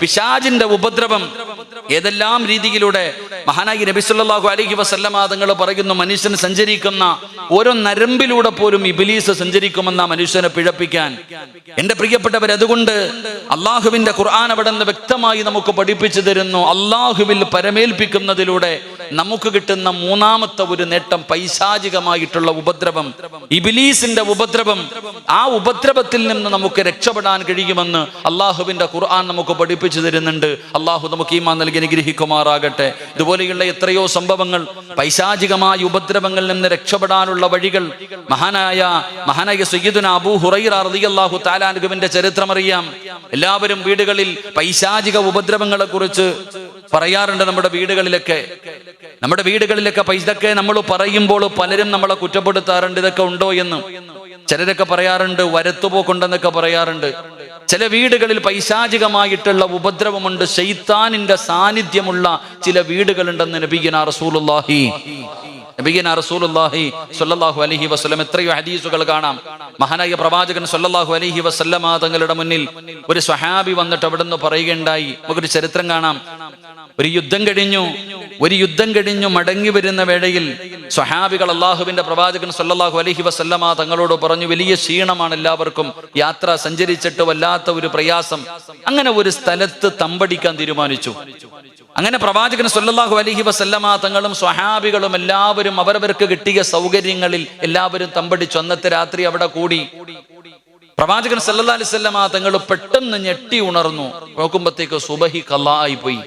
പിശാചിന്റെ ഉപദ്രവം ഏതെല്ലാം രീതിയിലൂടെ മഹാനായി നബി സല്ലല്ലാഹു അലൈഹി വസല്ലമ തങ്ങൾ പറയുന്നു, മനുഷ്യൻ സഞ്ചരിക്കുന്ന ഓരോ നരമ്പിലൂടെ പോലും ഇബ്ലീസ് സഞ്ചരിക്കുമെന്ന മനുഷ്യനെ പിഴപ്പിക്കാൻ. എന്റെ പ്രിയപ്പെട്ടവർ, അതുകൊണ്ട് അള്ളാഹുവിന്റെ ഖുർആൻ അവിടെ നിന്ന് വ്യക്തമായി നമുക്ക് പഠിപ്പിച്ചു തരുന്നു, അള്ളാഹുവിൽ പരമേൽപ്പിക്കുന്നതിലൂടെ നമുക്ക് കിട്ടുന്ന മൂന്നാമത്തെ ഒരു നേട്ടം പൈശാചികമായിട്ടുള്ള ഉപദ്രവം, ഇബ്ലീസിന്റെ ഉപദ്രവം. ആ ഉപദ്രവത്തിൽ നിന്ന് നമുക്ക് രക്ഷപ്പെടാൻ കഴിയുമെന്ന് അള്ളാഹുവിന്റെ ഖുർആൻ നമുക്ക് പഠിപ്പിച്ചു തരുന്നുണ്ട്. അള്ളാഹു നമുക്ക് ഈമാൻ നൽകി അനുഗ്രഹിക്കുമാറാകട്ടെ. ഇതുപോലെയുള്ള എത്രയോ സംഭവങ്ങൾ, പൈശാചികമായ ഉപദ്രവങ്ങളിൽ നിന്ന് രക്ഷപ്പെടാനുള്ള വഴികൾ. മഹാനായ സയ്യിദുനാ അബൂ ഹുറൈറ റളിയല്ലാഹു തആല അൻഹുവിന്റെ ചരിത്രം അറിയാം. എല്ലാവരും വീടുകളിൽ പൈശാചിക ഉപദ്രവങ്ങളെ കുറിച്ച് പറയാറുണ്ട്. നമ്മുടെ വീടുകളിലൊക്കെ ഇതൊക്കെ നമ്മൾ പറയുമ്പോൾ പലരും നമ്മളെ കുറ്റപ്പെടുത്താറുണ്ട്, ഇതൊക്കെ ഉണ്ടോ എന്ന്. ചിലരൊക്കെ പറയാറുണ്ട് വരത്തുപോക്കുണ്ടെന്നൊക്കെ പറയാറുണ്ട്. ചില വീടുകളിൽ പൈശാചികമായിട്ടുള്ള ഉപദ്രവമുണ്ട്, ശൈത്താനിന്റെ സാന്നിധ്യമുള്ള ചില വീടുകളുണ്ടെന്ന് നബിയുനാ റസൂലുള്ളാഹി സ്വല്ലല്ലാഹു അലൈഹി വസല്ലം എത്രയോ ഹദീസുകൾ കാണാം. മഹാനായ പ്രവാചകൻ സ്വല്ലല്ലാഹു അലൈഹി വസല്ലമ തങ്ങളുടെ മുന്നിൽ ഒരു സ്വഹാബി വന്നിട്ട് അവിടെ നിന്ന് പറയുകയുണ്ടായി. നമുക്കൊരു ചരിത്രം കാണാം. ഒരു യുദ്ധം കഴിഞ്ഞു മടങ്ങി വരുന്ന വേളയിൽ സ്വഹാബികൾ അള്ളാഹുവിന്റെ പ്രവാചകൻ സ്വല്ലല്ലാഹു അലൈഹി വസല്ലമ തങ്ങളോട് പറഞ്ഞു, വലിയ ക്ഷീണമാണ് എല്ലാവർക്കും, യാത്ര സഞ്ചരിച്ചിട്ട് വല്ലാത്ത ഒരു പ്രയാസം. അങ്ങനെ ഒരു സ്ഥലത്ത് തമ്പടിക്കാൻ തീരുമാനിച്ചു. അങ്ങനെ പ്രവാചകൻ സ്വല്ലല്ലാഹു അലൈഹി വസല്ലമ തങ്ങളും സ്വഹാബികളും എല്ലാവരും അവരവർക്ക് കിട്ടിയ സൗകര്യങ്ങളിൽ എല്ലാവരും തമ്പടിച്ചു. അന്നത്തെ രാത്രി അവിടെ കൂടി. പ്രവാചകൻ സല്ലല്ലാഹു അലൈഹി വസല്ലമ തങ്ങൾ പെട്ടെന്ന് ഞെട്ടി ഉണർന്നു. നോക്കുമ്പോഴത്തേക്ക് സുബഹി ഖളാ ആയി പോയി.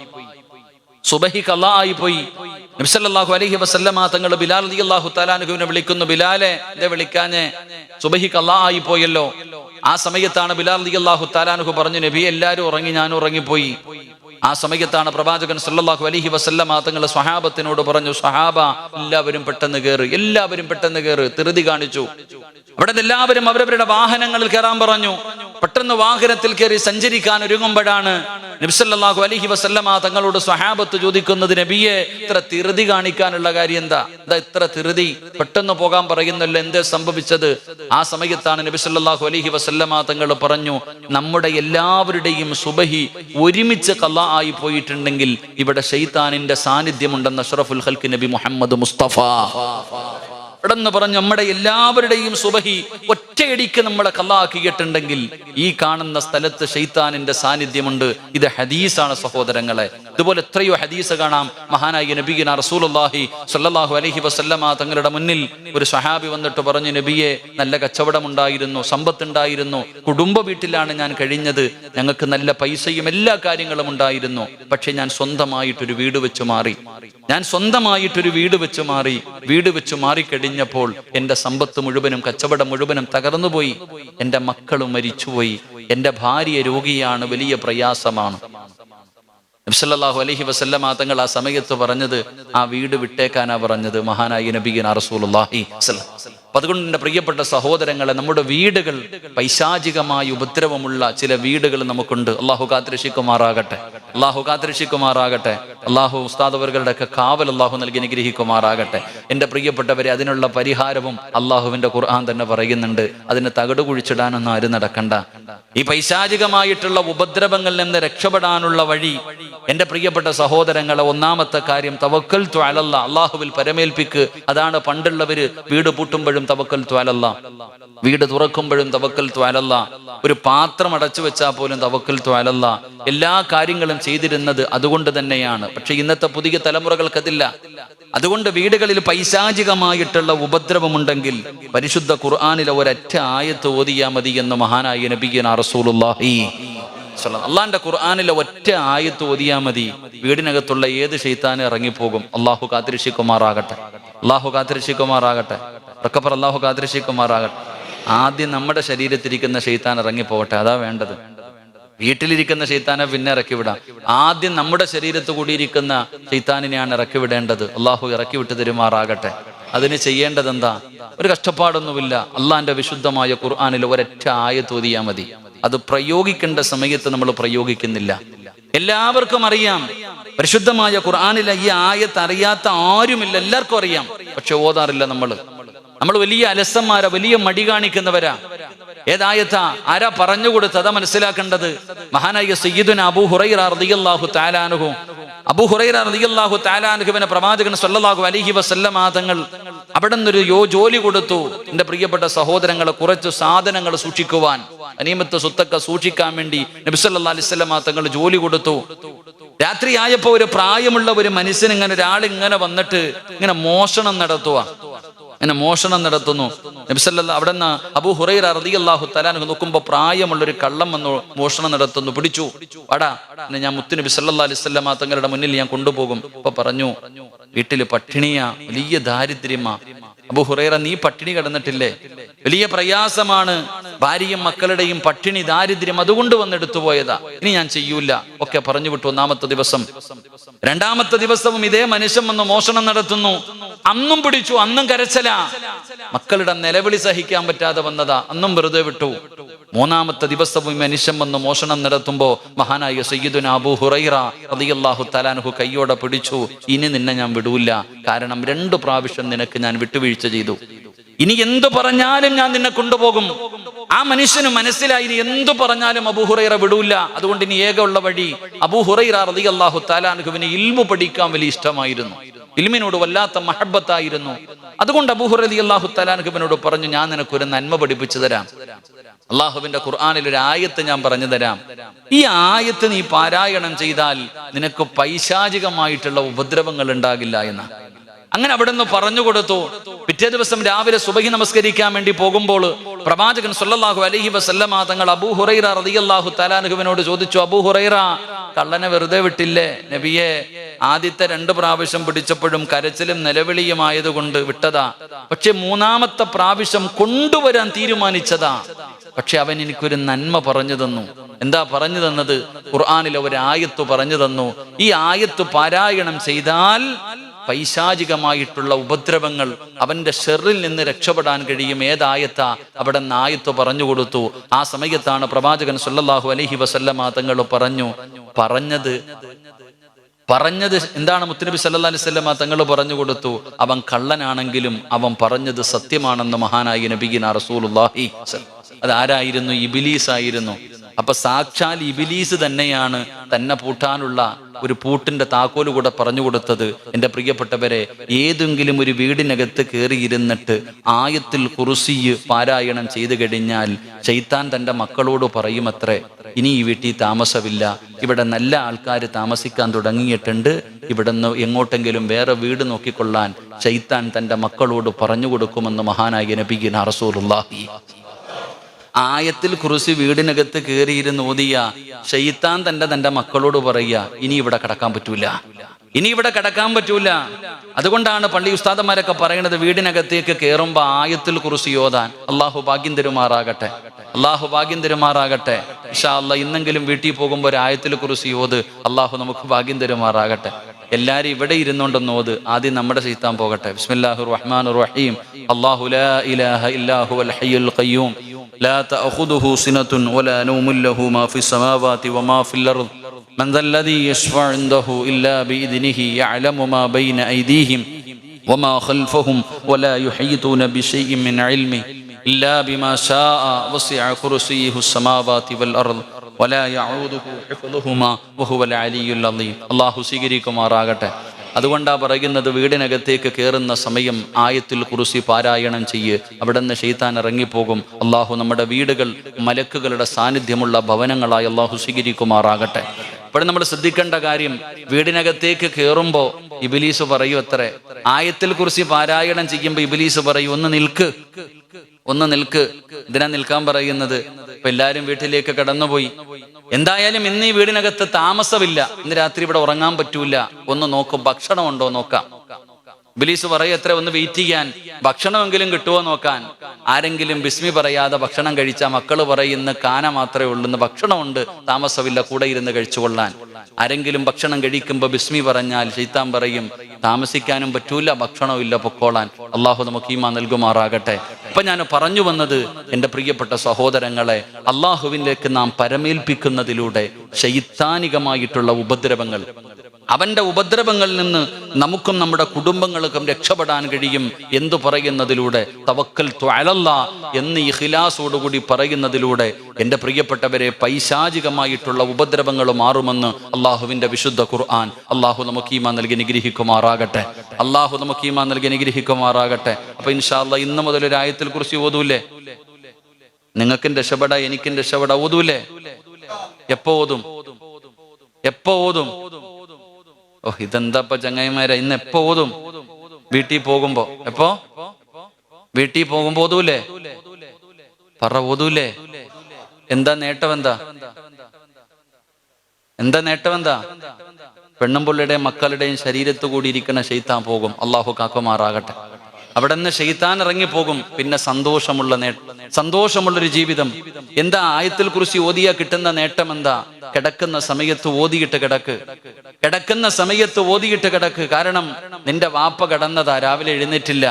നബി സല്ലല്ലാഹു അലൈഹി വസല്ലമ തങ്ങൾ ബിലാൽ റളിയല്ലാഹു തആല അൻഹുവിനെ വിളിക്കുന്നു. ബിലാലെ, ഇതേ വിളിക്കാഞ്ഞേ, സുബഹി ഖളാ ആയി പോയല്ലോ. ആ സമയത്താണ് ബിലാൽ റളിയല്ലാഹു തആല അൻഹു പറഞ്ഞു, നബി എല്ലാവരും ഉറങ്ങി, ഞാൻ ഉറങ്ങിപ്പോയി. ആ സമയത്താണ് പ്രവാചകൻ സല്ലല്ലാഹു അലൈഹി വസല്ലമ തങ്ങൾ സ്വഹാബത്തിനോട് പറഞ്ഞു, സ്വഹാബ എല്ലാവരും പെട്ടെന്ന് കയറ്. ധൃതി കാണിച്ചു. അവിടെ എല്ലാവരും അവരവരുടെ വാഹനങ്ങളിൽ കയറാൻ പറഞ്ഞു. പെട്ടെന്ന് വാഹനത്തിൽ കയറി സഞ്ചരിക്കാൻ ഒരുങ്ങുമ്പോഴാണ് നബി സല്ലല്ലാഹു അലൈഹി വസല്ലമ തങ്ങളോട് സ്വഹാബത്ത് ചോദിക്കുന്നത്, നബിയെ ഇത്ര ധൃതി കാണിക്കാനുള്ള കാര്യം എന്താ ഇത്ര ധൃതി? പെട്ടെന്ന് പോകാൻ പറയുന്നല്ലോ, എന്തേ സംഭവിച്ചത്? ആ സമയത്താണ് നബി സല്ലല്ലാഹു അലൈഹി വസല്ലമ തങ്ങൾ പറഞ്ഞു, നമ്മുടെ എല്ലാവരുടെയും സുബഹി ഒരുമിച്ച് ഖളാ ആയി പോയിട്ടുണ്ടെങ്കിൽ ഇവിടെ ശൈത്താനിന്റെ സാന്നിധ്യമുണ്ടെന്ന് അഷ്റഫുൽ ഖൽഖ് നബി മുഹമ്മദ് മുസ്തഫ പെട്ടെന്ന് പറഞ്ഞു, നമ്മുടെ എല്ലാവരുടെയും സുബഹി ഒറ്റയടിക്ക് നമ്മളെ ഖളാക്കിയിട്ടുണ്ടെങ്കിൽ ഈ കാണുന്ന സ്ഥലത്ത് ശൈത്താനിന്റെ സാന്നിധ്യമുണ്ട്. ഇത് ഹദീസാണ് സഹോദരങ്ങളെ. ഇതുപോലെ എത്രയോ ഹദീസ് കാണാം. മഹാനായ നബിയുനാ റസൂലുള്ളാഹി സ്വല്ലല്ലാഹു അലൈഹി വസല്ലമ തങ്ങളുടെ മുന്നിൽ ഒരു സ്വഹാബി വന്നിട്ട് പറഞ്ഞു, നബിയെ, നല്ല കച്ചവടമുണ്ടായിരുന്നു, സമ്പത്തുണ്ടായിരുന്നു, കുടുംബ വീട്ടിലാണ് ഞാൻ കഴിഞ്ഞത്, ഞങ്ങൾക്ക് നല്ല പൈസയും എല്ലാ കാര്യങ്ങളും ഉണ്ടായിരുന്നു. പക്ഷെ ഞാൻ സ്വന്തമായിട്ടൊരു വീട് വെച്ച് മാറി. വീട് വെച്ച് മാറിക്കഴിഞ്ഞപ്പോൾ എന്റെ സമ്പത്ത് മുഴുവനും കച്ചവടം മുഴുവനും തകർന്നുപോയി. എന്റെ മക്കളും മരിച്ചുപോയി. എന്റെ ഭാര്യ രോഗിയാണ്, വലിയ പ്രയാസമാണ്. നബി സല്ലല്ലാഹു അലൈഹി വസല്ലമ തങ്ങൾ ആ സമയത്ത് പറഞ്ഞത്, ആ വീട് വിട്ടേക്കാനാ പറഞ്ഞത് മഹാനായ നബിയുനാ റസൂലുള്ളാഹി സ്വല്ലല്ലാഹു അലൈഹി വസല്ലം. അതുകൊണ്ട് എൻ്റെ പ്രിയപ്പെട്ട സഹോദരങ്ങളെ, നമ്മുടെ വീടുകൾ പൈശാചികമായ ഉപദ്രവമുള്ള ചില വീടുകൾ നമുക്കുണ്ട്. അള്ളാഹു കാത്തുരക്ഷിക്കുമാറാകട്ടെ. അള്ളാഹു ഉസ്താദ് അവരുടെ ഒക്കെ കാവൽ അള്ളാഹു നൽകി അനുഗ്രഹിക്കുമാറാകട്ടെ. എൻ്റെ പ്രിയപ്പെട്ടവരെ, അതിനുള്ള പരിഹാരവും അള്ളാഹുവിന്റെ ഖുർആൻ തന്നെ പറയുന്നുണ്ട്. അതിന് തകിട് കുഴിച്ചിടാനൊന്നും ആരും നടക്കണ്ട. ഈ പൈശാചികമായിട്ടുള്ള ഉപദ്രവങ്ങളിൽ നിന്ന് രക്ഷപ്പെടാനുള്ള വഴി, എൻ്റെ പ്രിയപ്പെട്ട സഹോദരങ്ങളെ, ഒന്നാമത്തെ കാര്യം തവക്കൽതു അലല്ലാഹ്, അള്ളാഹുവിൽ പരമേൽപ്പിക്ക്. അതാണ് പണ്ടുള്ളവര് വീട് പൂട്ടുമ്പോഴും തവക്കൽതു അലല്ലാഹ്, വീട് തുറക്കുമ്പോഴും തവക്കൽതു അലല്ലാഹ്, ഒരു പാത്രം അടച്ചു വെച്ചാൽ പോലും തവക്കൽതു അലല്ലാഹ്. എല്ലാ കാര്യങ്ങളും ചെയ്തിരുന്നത് അതുകൊണ്ട് തന്നെയാണ്. പക്ഷെ ഇന്നത്തെ പുതിയ തലമുറകൾക്കതില്ല. അതുകൊണ്ട് വീടുകളിൽ പൈശാചികമായിട്ടുള്ള ഉപദ്രവമുണ്ടെങ്കിൽ പരിശുദ്ധ ഖുർആനിലെ ഒരൊറ്റ ആയത്ത് ഓതിയാ മതി എന്ന് മഹാനായ നബിയുനാ റസൂലുള്ളാഹി. അള്ളാന്റെ ഖുർആനിലെ ഒറ്റ ആയത്ത് ഓതിയാ മതി, വീടിനകത്തുള്ള ഏത് ശൈത്താനും ഇറങ്ങിപ്പോകും. അള്ളാഹു കാത്തിരക്ഷിക്കുമാറാകട്ടെ. അള്ളാഹു കാത്തിരക്ഷിക്കുമാറാകട്ടെ. ആദ്യം നമ്മുടെ ശരീരത്തിരിക്കുന്ന ശൈത്താൻ ഇറങ്ങിപ്പോകട്ടെ, അതാ വേണ്ടത്. വീട്ടിലിരിക്കുന്ന ശൈത്താനെ പിന്നെ ഇറക്കി വിടാം. ആദ്യം നമ്മുടെ ശരീരത്ത് കൂടിയിരിക്കുന്ന ശൈത്താനിനെയാണ് ഇറക്കി വിടേണ്ടത്. അള്ളാഹു ഇറക്കി വിട്ട് തരുമാറാകട്ടെ. അതിന് ചെയ്യേണ്ടത് എന്താ? ഒരു കഷ്ടപ്പാടൊന്നുമില്ല. അള്ളാന്റെ വിശുദ്ധമായ ഖുർആനിൽ ഒരൊറ്റ ആയത്ത് ഓതിയാ മതി. അത് പ്രയോഗിക്കേണ്ട സമയത്ത് നമ്മൾ പ്രയോഗിക്കുന്നില്ല. എല്ലാവർക്കും അറിയാം, പരിശുദ്ധമായ ഖുർആനിലെ ഈ ആയത്ത് അറിയാത്ത ആരുമില്ല, എല്ലാവർക്കും അറിയാം. പക്ഷെ ഓതാറില്ല. നമ്മൾ വലിയ അലസന്മാരാ, വലിയ മടി കാണിക്കുന്നവരാ. ഏതായത്താ? ആരാ പറഞ്ഞു കൊടുത്തത്? മനസ്സിലാക്കേണ്ടത് മഹാനായ സയ്യിദുനാ അബൂ ഹുറൈറ റളിയല്ലാഹു തആല അൻഹു. അബൂ ഹുറൈറ റളിയല്ലാഹു തആല അൻഹുവിനെ പ്രവാചകൻ സ്വല്ലല്ലാഹു അലൈഹി വസല്ലമ തങ്ങൾ അവിടെ നിന്നൊരു ജോലി കൊടുത്തു. എന്റെ പ്രിയപ്പെട്ട സഹോദരങ്ങളെ, കുറച്ച് സാധനങ്ങൾ സൂക്ഷിക്കുവാൻ, അനീമത്ത് സ്വത്തൊക്കെ സൂക്ഷിക്കാൻ വേണ്ടി നബി സല്ലല്ലാഹു അലൈഹി വസല്ലമ തങ്ങൾ ജോലി കൊടുത്തു. രാത്രിയായപ്പോ ഒരു പ്രായമുള്ള ഒരു മനുഷ്യൻ ഒരാളിങ്ങനെ വന്നിട്ട് ഇങ്ങനെ മോഷണം നടത്തുന്നു. നബി സല്ലല്ലാഹു അവിടെ നിന്ന് അബൂ ഹുറൈറ റളിയല്ലാഹു തആല അൻഹു നോക്കുമ്പോ പ്രായമുള്ള ഒരു കള്ളം വന്ന് മോഷണം നടത്തുന്നു. പിടിച്ചു, അടാ ഞാൻ മുത്ത് നബി സല്ലല്ലാഹു അലൈഹി വസല്ലമ തങ്ങളുടെ മുന്നിൽ ഞാൻ കൊണ്ടുപോകും. അപ്പൊ പറഞ്ഞു, വീട്ടില് പട്ടിണിയാ, വലിയ ദാരിദ്ര്യമാ. അബൂ ഹുറൈറ, നീ പട്ടിണി കിടന്നിട്ടില്ലേ? വലിയ പ്രയാസമാണ്, ഭാര്യയും മക്കളുടെയും പട്ടിണി, ദാരിദ്ര്യം, അതുകൊണ്ട് വന്നെടുത്തു പോയതാ, ഇനി ഞാൻ ചെയ്യൂല ഒക്കെ പറഞ്ഞു വിട്ടു. ഒന്നാമത്തെ ദിവസം. രണ്ടാമത്തെ ദിവസവും ഇതേ മനുഷ്യൻ വന്ന് മോഷണം നടത്തുന്നു. അന്നും പിടിച്ചു, അന്നും കരച്ചല. മക്കളുടെ നിലവിളി സഹിക്കാൻ പറ്റാതെ വന്നതാ, അന്നും വെറുതെ വിട്ടു. മൂന്നാമത്തെ ദിവസവും മനുഷ്യൻ വന്ന് മോഷണം നടത്തുമ്പോ മഹാനായ സയ്യിദുനാ അബൂ ഹുറൈറ റളിയല്ലാഹു തആല അൻഹു കയ്യോടെ പിടിച്ചു, ഇനി നിന്നെ ഞാൻ വിടൂല, കാരണം 2 പ്രാവശ്യം നിനക്ക് ഞാൻ വിട്ടുവീഴ്ച ചെയ്തു, ഇനി എന്തു പറഞ്ഞാലും ഞാൻ നിന്നെ കൊണ്ടുപോകും. ആ മനുഷ്യന് മനസ്സിലായി, ഇനി എന്തു പറഞ്ഞാലും അബൂ ഹുറൈറ വിടൂല. അതുകൊണ്ട് ഇനി ഏകമുള്ള വഴി, അബൂ ഹുറൈറ റളിയല്ലാഹു തആല അൻഹുവിന് ഇൽമു പഠിക്കാൻ വലിയ ഇഷ്ടമായിരുന്നു, ഇൽമിനോട് വല്ലാത്ത മഹബ്ബത്തായിരുന്നു. അതുകൊണ്ട് അബൂ ഹുറൈറ റളിയല്ലാഹു തആല അൻഹുവിനോട് പറഞ്ഞു, ഞാൻ നിനക്കൊരു നന്മ പഠിപ്പിച്ചു തരാം. അള്ളാഹുവിന്റെ ഖുർആനിൽ ഒരു ആയത്ത് ഞാൻ പറഞ്ഞു തരാം. ഈ ആയത്ത് നീ പാരായണം ചെയ്താൽ നിനക്ക് പൈശാചികമായിട്ടുള്ള ഉപദ്രവങ്ങൾ ഉണ്ടാകില്ല എന്ന്. അങ്ങനെ അവിടെ നിന്ന് പറഞ്ഞു കൊടുത്തു. പിറ്റേ ദിവസം രാവിലെ സുബഹി നമസ്കരിക്കാൻ വേണ്ടി പോകുമ്പോൾ പ്രവാചകൻ സ്വല്ലല്ലാഹു അലൈഹി വസല്ലമ തങ്ങൾ അബൂ ഹുറൈറ റളിയല്ലാഹു തആല അൻഹുവിനോട് ചോദിച്ചു, അബൂ ഹുറൈറ, കള്ളനെ വെറുതെ വിട്ടില്ലേ? നബിയെ, ആദ്യത്തെ 2 പ്രാവശ്യം പിടിച്ചപ്പോഴും കരച്ചിലും നിലവിളിയുമായതുകൊണ്ട് വിട്ടതാ, പക്ഷെ 3ാമത്തെ പ്രാവശ്യം കൊണ്ടുവരാൻ തീരുമാനിച്ചതാ. പക്ഷെ അവൻ എനിക്കൊരു നന്മ പറഞ്ഞു തന്നു. എന്താ പറഞ്ഞു തന്നത്? ഖുർആനിലെ ഒരു ആയത്ത് പറഞ്ഞു തന്നു. ഈ ആയത്ത് പാരായണം ചെയ്താൽ പൈശാചികമായിട്ടുള്ള ഉപദ്രവങ്ങൾ, അവന്റെ ഷെറിൽ നിന്ന് രക്ഷപ്പെടാൻ കഴിയും. ഏതായത്താ? അവിടെ നിന്ന് ആയത്ത് പറഞ്ഞു കൊടുത്തു. ആ സമയത്താണ് പ്രവാചകൻ സ്വല്ലല്ലാഹു അലൈഹി വസല്ലമ തങ്ങൾ പറഞ്ഞത് എന്താണ്? മുത്തുനബി സല്ലല്ലാഹു അലൈഹി വസല്ലമ തങ്ങൾ പറഞ്ഞു കൊടുത്തു, അവൻ കള്ളനാണെങ്കിലും അവൻ പറഞ്ഞത് സത്യമാണെന്ന് മഹാനായ നബിയിന റസൂലുള്ളാഹി. അതാരായിരുന്നു? ഇബ്ലീസ് ആയിരുന്നു. അപ്പൊ സാക്ഷാൽ ഇബ്ലീസ് തന്നെയാണ് തന്നെ പൂട്ടാനുള്ള ഒരു പൂട്ടിന്റെ താക്കോല് കൂടെ പറഞ്ഞു കൊടുത്തത്. എന്റെ പ്രിയപ്പെട്ടവരെ, ഏതെങ്കിലും ഒരു വീടിനകത്ത് കയറിയിരുന്നിട്ട് ആയത്തുൽ കുർസി പാരായണം ചെയ്തു കഴിഞ്ഞാൽ ശൈത്താൻ തന്റെ മക്കളോട് പറയുമത്രേ, ഇനി ഈ വീട്ടിൽ താമസമില്ല, ഇവിടെ നല്ല ആൾക്കാർ താമസിക്കാൻ തുടങ്ങിയിട്ടുണ്ട്, ഇവിടുന്ന് എങ്ങോട്ടെങ്കിലും വേറെ വീട് നോക്കിക്കൊള്ളാൻ ശൈത്താൻ തന്റെ മക്കളോട് പറഞ്ഞു കൊടുക്കുമെന്ന് മഹാനായ നബിയിന റസൂലുള്ളാഹി. ആയത്തിൽ കുറിച്ച് വീടിനകത്ത് കയറിയിരുന്ന് ഓതിയ ശൈത്താൻ തന്റെ മക്കളോട് പറയുക, ഇനി ഇവിടെ കിടക്കാൻ പറ്റൂല. അതുകൊണ്ടാണ് പള്ളി ഉസ്താദന്മാരൊക്കെ പറയുന്നത്, വീടിനകത്തേക്ക് കയറുമ്പോ ആയത്തിൽ കുറിച്ച് ഓതാൻ. അള്ളാഹു ഭാഗ്യം തരുമാറാകട്ടെ. ഇൻഷാ അല്ലാഹ് ഇന്നെങ്കിലും വീട്ടിൽ പോകുമ്പോൾ ഒരു ആയത്തിൽ കുറിച്ച് ഓത്. അള്ളാഹു നമുക്ക് ഭാഗ്യം തരുമാറാകട്ടെ. എല്ലാരും ഇവിടെ ഇരുന്നുകൊണ്ടൊന്ന് ഓത്. ആദ്യം നമ്മുടെ ശൈത്താൻ പോകട്ടെ. ബിസ്മില്ലാഹിർ റഹ്മാനിർ റഹീം. അല്ലാഹു ലാ ഇലാഹ ഇല്ലാ ഹുവൽ ഹയ്യുൽ ഖയ്യൂം ലാ തഅഖുദുഹു സിനത്തുൻ വലാ നൗമുൻ ലഹു മാ ഫിസ് സമാവാതി വമാ ഫിൽ അർദ് من ذا الذي يشفع عنده إلا بإذنه يعلم ما بين أيديهم وما خلفهم ولا يحيطون بشيء من علمه إلا بما شاء وسع كرسيه السماوات والأرض ولا يعوده حفظهما وهو العلي العظيم. അല്ലാഹു സ്വീകരിക്കുമാറാകട്ടെ. അതുകൊണ്ടാ പറയുന്നത്, വീടിനകത്തേക്ക് കയറുന്ന സമയം ആയത്തുൽ കുർസി പാരായണം ചെയ്യ്. അവിടെ നിന്ന് ശൈത്താൻ ഇറങ്ങിപ്പോകും. അള്ളാഹു നമ്മുടെ വീടുകൾ മലക്കുകളുടെ സാന്നിധ്യമുള്ള ഭവനങ്ങളായി അള്ളാഹു സ്വീകരിക്കുമാറാകട്ടെ. അപ്പോൾ നമ്മൾ ശ്രദ്ധിക്കേണ്ട കാര്യം, വീടിനകത്തേക്ക് കയറുമ്പോ ഇബ്ലീസ് പറയൂ അത്രേ, ആയത്തുൽ കുർസി പാരായണം ചെയ്യുമ്പോൾ ഇബ്ലീസ് പറയൂ, ഒന്ന് നിൽക്ക്. ഇതിനാ നിൽക്കാൻ പറയുന്നത്? ഇപ്പൊ എല്ലാരും വീട്ടിലേക്ക് കടന്നുപോയി. എന്തായാലും ഇന്ന് ഈ വീടിനകത്ത് താമസമില്ല, ഇന്ന് രാത്രി ഇവിടെ ഉറങ്ങാൻ പറ്റൂല, ഒന്ന് നോക്കും, ഭക്ഷണം ഉണ്ടോ നോക്കാം. ഇബ്ലീസ് പറയത്ര, ഒന്ന് വെയിറ്റ് ചെയ്യാൻ, ഭക്ഷണമെങ്കിലും കിട്ടുമോ നോക്കാൻ. ആരെങ്കിലും ബിസ്മി പറയാതെ ഭക്ഷണം കഴിച്ചാൽ മക്കള് പറയുന്ന കാന മാത്രമേ ഉള്ളൂ, ഇന്ന് ഭക്ഷണമുണ്ട്, താമസമില്ല, കൂടെ ഇരുന്ന് കഴിച്ചുകൊള്ളാൻ. ആരെങ്കിലും ഭക്ഷണം കഴിക്കുമ്പോൾ ബിസ്മി പറഞ്ഞാൽ ശൈത്താൻ പറയും, താമസിക്കാനും പറ്റൂല, ഭക്ഷണവും ഇല്ല, പൊക്കോളാൻ. അള്ളാഹു നമുക്ക് ഈമാൻ നൽകുമാറാകട്ടെ. ഇപ്പൊ ഞാൻ പറഞ്ഞു വന്നത്, എൻ്റെ പ്രിയപ്പെട്ട സഹോദരങ്ങളെ, അള്ളാഹുവിലേക്ക് നാം പരമേൽപ്പിക്കുന്നതിലൂടെ ശൈത്താനികമായിട്ടുള്ള ഉപദ്രവങ്ങൾ, അവന്റെ ഉപദ്രവങ്ങളിൽ നിന്ന് നമുക്കും നമ്മുടെ കുടുംബങ്ങൾക്കും രക്ഷപ്പെടാൻ കഴിയും എന്തു പറയുന്നതിലൂടെ തവക്കൽതു അലല്ലാഹ് എന്ന് ഇഖ്ലാസോടുകൂടി പറയുന്നതിലൂടെ എൻ്റെ പ്രിയപ്പെട്ടവരെ പൈശാചികമായിട്ടുള്ള ഉപദ്രവങ്ങൾ മാറുമെന്ന് അള്ളാഹുവിൻ്റെ വിശുദ്ധ ഖുർആൻ. അള്ളാഹു നമുക്ക് ഈമാൻ നൽകി അനുഗ്രഹിക്കുമാറാകട്ടെ. അള്ളാഹു നമുക്ക് ഈമാൻ നൽകി അനുഗ്രഹിക്കുമാറാകട്ടെ. അപ്പൊ ഇൻഷാ അല്ലാഹ് ഇന്ന് മുതൽ ഒരു ആയത്തിൽ കുറിച്ച് ഓതൂലേ? നിങ്ങൾക്കും രക്ഷപ്പെട, എനിക്കും രക്ഷപ്പെട. ഓതൂലേ? എപ്പോ ഓതും? എപ്പോ ഓതും? ഓ, ഇതെന്താപ്പ ചങ്ങായിമാരെ, ഇന്ന് എപ്പോ ഓതും? വീട്ടിൽ പോകുമ്പോ. എപ്പോ? വീട്ടിൽ പോകുമ്പോ ഓതൂലേ? പറ, ഓതൂലേ? എന്താ നേട്ടം? എന്താ നേട്ടം? പെണ്ണും പുള്ളിയുടെയും മക്കളുടെയും ശരീരത്ത് കൂടി ഇരിക്കുന്ന ശൈത്താൻ പോകും. അള്ളാഹു കാക്കുമാറാകട്ടെ. അവിടെ നിന്ന് ശൈത്താൻ ഇറങ്ങിപ്പോകും. പിന്നെ സന്തോഷമുള്ളൊരു ജീവിതം. എന്താ ആയത്തിൽ കുറിച്ച് ഓതിയാ കിട്ടുന്ന നേട്ടം? എന്താ? കിടക്കുന്ന സമയത്ത് ഓതിയിട്ട് കിടക്ക്. കിടക്കുന്ന സമയത്ത് ഓതിയിട്ട് കിടക്ക്. കാരണം നിന്റെ വാപ്പ കിടന്നതാ, രാവിലെ എഴുന്നേറ്റില്ല.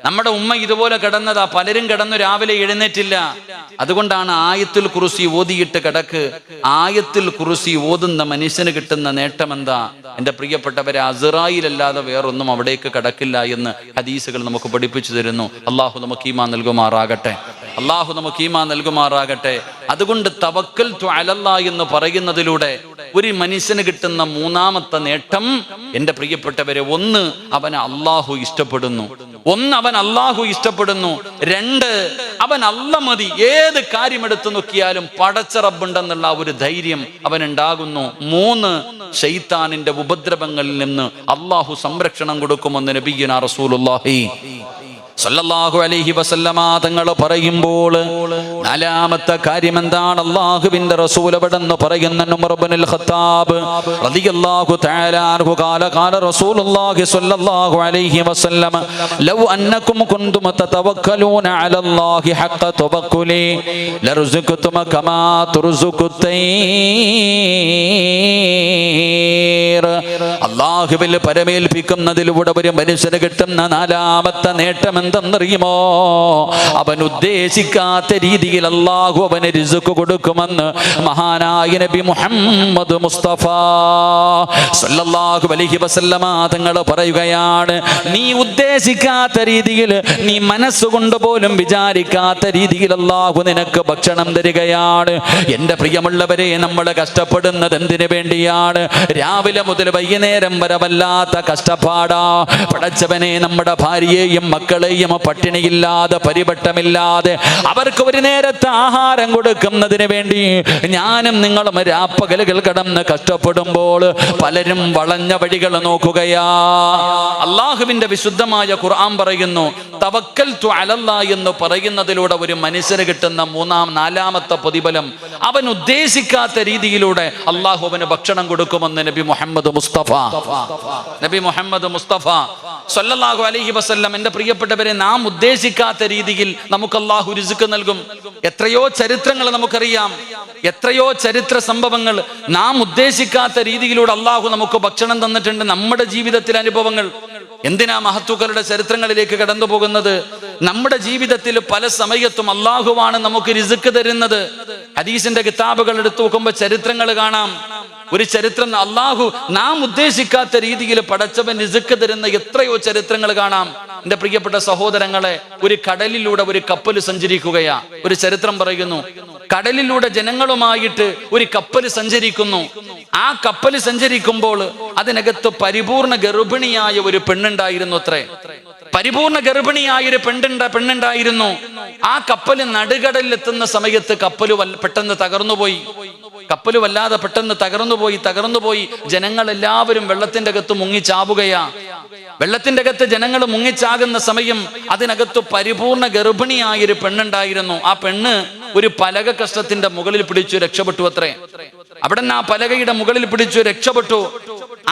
നമ്മുടെ ഉമ്മ ഇതുപോലെ കിടന്നതാ, പലരും കിടന്നു രാവിലെ എഴുന്നേറ്റില്ല. അതുകൊണ്ടാണ് ആയത്തുൽ കുർസി ഓതിയിട്ട് കിടക്ക്. ആയത്തുൽ കുർസി ഓതുന്ന മനുഷ്യന് കിട്ടുന്ന നേട്ടം എന്താ? എൻ്റെ പ്രിയപ്പെട്ടവരെ, അസ്റായിൽ അല്ലാതെ വേറൊന്നും അവിടേക്ക് കിടക്കില്ല എന്ന് ഹദീസുകൾ നമുക്ക് പഠിപ്പിച്ചു തരുന്നു. അള്ളാഹു നമുക്ക് ഈമാൻ നൽകുമാറാകട്ടെ. അള്ളാഹു നമുക്ക് ഈമാൻ നൽകുമാറാകട്ടെ. അതുകൊണ്ട് തവക്കൽതു അലല്ലാഹ് എന്ന് പറയുന്നതിലൂടെ ഒരു മനുഷ്യന് കിട്ടുന്ന മൂന്നാമത്തെ നേട്ടം, എൻ്റെ പ്രിയപ്പെട്ടവരെ, ഒന്ന് അവൻ അള്ളാഹു ഇഷ്ടപ്പെടുന്നു. രണ്ട്, അവൻ അല്ല മതി, ഏത് കാര്യം എടുത്തു നോക്കിയാലും പടച്ച റബ്ബുണ്ടെന്നുള്ള ഒരു ധൈര്യം അവനുണ്ടാകുന്നു. മൂന്ന്, ശൈത്താനിന്റെ ഉപദ്രവങ്ങളിൽ നിന്ന് അള്ളാഹു സംരക്ഷണം കൊടുക്കുമെന്ന് നബിയുനാ റസൂലുള്ളാഹി സല്ലല്ലാഹു അലൈഹി വസല്ലമ തങ്ങൾ പറയുമ്പോൾ നാലാമത്തെ കാര്യം എന്താണ്? അല്ലാഹുവിന്റെ റസൂൽ അവിടെന്ന് പറയുന്ന ഉമർ ഇബ്നുൽ ഖത്താബ് റളിയല്ലാഹു തആല അൻഹു ഖാല റസൂലുള്ളാഹി സ്വല്ലല്ലാഹു അലൈഹി വസല്ലമ ലൗ അന്നകും കുൻതും തതവക്കലൂന അലല്ലാഹി ഹഖ തവക്കുലി ലർസുഖതും കമാ തുർസുഖുത്തൈർ. അല്ലാഹുവിൽ പരമേൽപ്പിക്കുന്നതിലൂടെ ഒരു മനുഷ്യന് കിട്ടുന്ന നാലാമത്തെ നേട്ടം എന്തെന്നറിയുമോ? അവൻ ഉദ്ദേശിക്കാത്ത രീതിയിൽ അല്ലാഹു അവന് റിസ്ക് കൊടുക്കുമെന്ന് മഹാനായ നബി മുഹമ്മദ് മുസ്തഫ സല്ലല്ലാഹു അലൈഹി വസല്ലമ തങ്ങൾ പറയുകയാണ്, നീ ഉദ്ദേശിക്കാത്ത രീതിയിൽ, നീ മനസ്സുകൊണ്ട് പോലും വിചാരിക്കാത്ത രീതിയിൽ അല്ലാഹു നിനക്ക് ഭക്ഷണം തരികയാണ്. എൻ്റെ പ്രിയമുള്ളവരെ, നമ്മൾ കഷ്ടപ്പെടുന്നത് എന്തിനു വേണ്ടിയാണ്? രാവിലെ മുതൽ വൈകുന്നേരം വരെ വല്ലാത്ത കഷ്ടപ്പാടാ. പടച്ചവനെ, നമ്മുടെ ഭാര്യയെയും മക്കളെയും പട്ടിണിയില്ലാതെ, പരിവട്ടമില്ലാതെ അവർക്ക് ഒരു നേരത്തെ ആഹാരം കൊടുക്കുന്നതിന് വേണ്ടി ഞാനും നിങ്ങളും രാപ്പകലുകൾ കടന്ന് കഷ്ടപ്പെടുമ്പോൾ പലരും വളഞ്ഞ വഴികൾ നോക്കുകയാ. അള്ളാഹുവിന്റെ വിശുദ്ധമായ ഖുർആൻ പറയുന്നു, തവക്കൽതു അലല്ലാഹ് എന്ന് പറയുന്നതിലൂടെ ഒരു മനുഷ്യന് കിട്ടുന്ന നാലാമത്തെ പ്രതിഫലം, അവൻ ഉദ്ദേശിക്കാത്ത രീതിയിലൂടെ അള്ളാഹു അവന് ഭക്ഷണം കൊടുക്കുമെന്ന് നബി മുഹമ്മദ് മുസ്തഫ സല്ലല്ലാഹു അലൈഹി വസല്ലം. എൻ്റെ പ്രിയപ്പെട്ടവരെ, നാം ഉദ്ദേശിക്കാത്ത രീതിയിൽ നമുക്ക് അല്ലാഹു റിസ്ക് നൽകും. എത്രയോ ചരിത്രങ്ങൾ നമുക്കറിയാം, എത്രയോ ചരിത്ര സംഭവങ്ങൾ നാം ഉദ്ദേശിക്കാത്ത രീതിയിലൂടെ അല്ലാഹു നമുക്ക് ഭക്ഷണം തന്നിട്ടുണ്ട്. നമ്മുടെ ജീവിതത്തിലെ അനുഭവങ്ങൾ. എന്തിനാ മഹത്തുക്കളുടെ ചരിത്രങ്ങളിലേക്ക് കടന്നു പോകുന്നത്? നമ്മുടെ ജീവിതത്തിൽ പല സമയത്തും അല്ലാഹുവാണ് നമുക്ക് റിസ്ക് തരുന്നത്. ഹദീസിന്റെ കിതാബുകൾ എടുത്തു നോക്കുമ്പോൾ ചരിത്രങ്ങൾ കാണാം. ഒരു ചരിത്രം, അല്ലാഹു നാം ഉദ്ദേശിക്കാത്ത രീതിയിൽ പടച്ചവൻ റിസ്ക് തരുന്ന എത്രയോ ചരിത്രങ്ങൾ കാണാം. എൻ്റെ പ്രിയപ്പെട്ട സഹോദരങ്ങളെ, ഒരു കടലിലൂടെ ഒരു കപ്പൽ സഞ്ചരിക്കുകയാ. ഒരു ചരിത്രം പറയുന്നു, കടലിലൂടെ ജനങ്ങളുമായിട്ട് ഒരു കപ്പൽ സഞ്ചരിക്കുന്നു. ആ കപ്പൽ സഞ്ചരിക്കുമ്പോൾ അതിനകത്ത് പരിപൂർണ ഗർഭിണിയായ ഒരു പെണ്ണുണ്ടായിരുന്നു. പരിപൂർണ ഗർഭിണിയായ ഒരു പെണ്ണുണ്ടായിരുന്നു. ആ കപ്പല് നടുകടലിൽ എത്തുന്ന സമയത്ത് കപ്പല് പെട്ടെന്ന് തകർന്നുപോയി. കപ്പല് വല്ലാതെ പെട്ടെന്ന് തകർന്നുപോയി. ജനങ്ങളെല്ലാവരും വെള്ളത്തിന്റെ അകത്ത് മുങ്ങിച്ചാവുകയാ. വെള്ളത്തിന്റെ അകത്ത് ജനങ്ങൾ മുങ്ങിച്ചാകുന്ന സമയം അതിനകത്ത് പരിപൂർണ ഗർഭിണിയായ ഒരു പെണ്ണുണ്ടായിരുന്നു. ആ പെണ്ണ് ഒരു പലക കഷ്ടത്തിന്റെ മുകളിൽ പിടിച്ചു രക്ഷപ്പെട്ടു. അവിടെ നിന്ന് ആ പലകയുടെ മുകളിൽ പിടിച്ചു രക്ഷപ്പെട്ടു.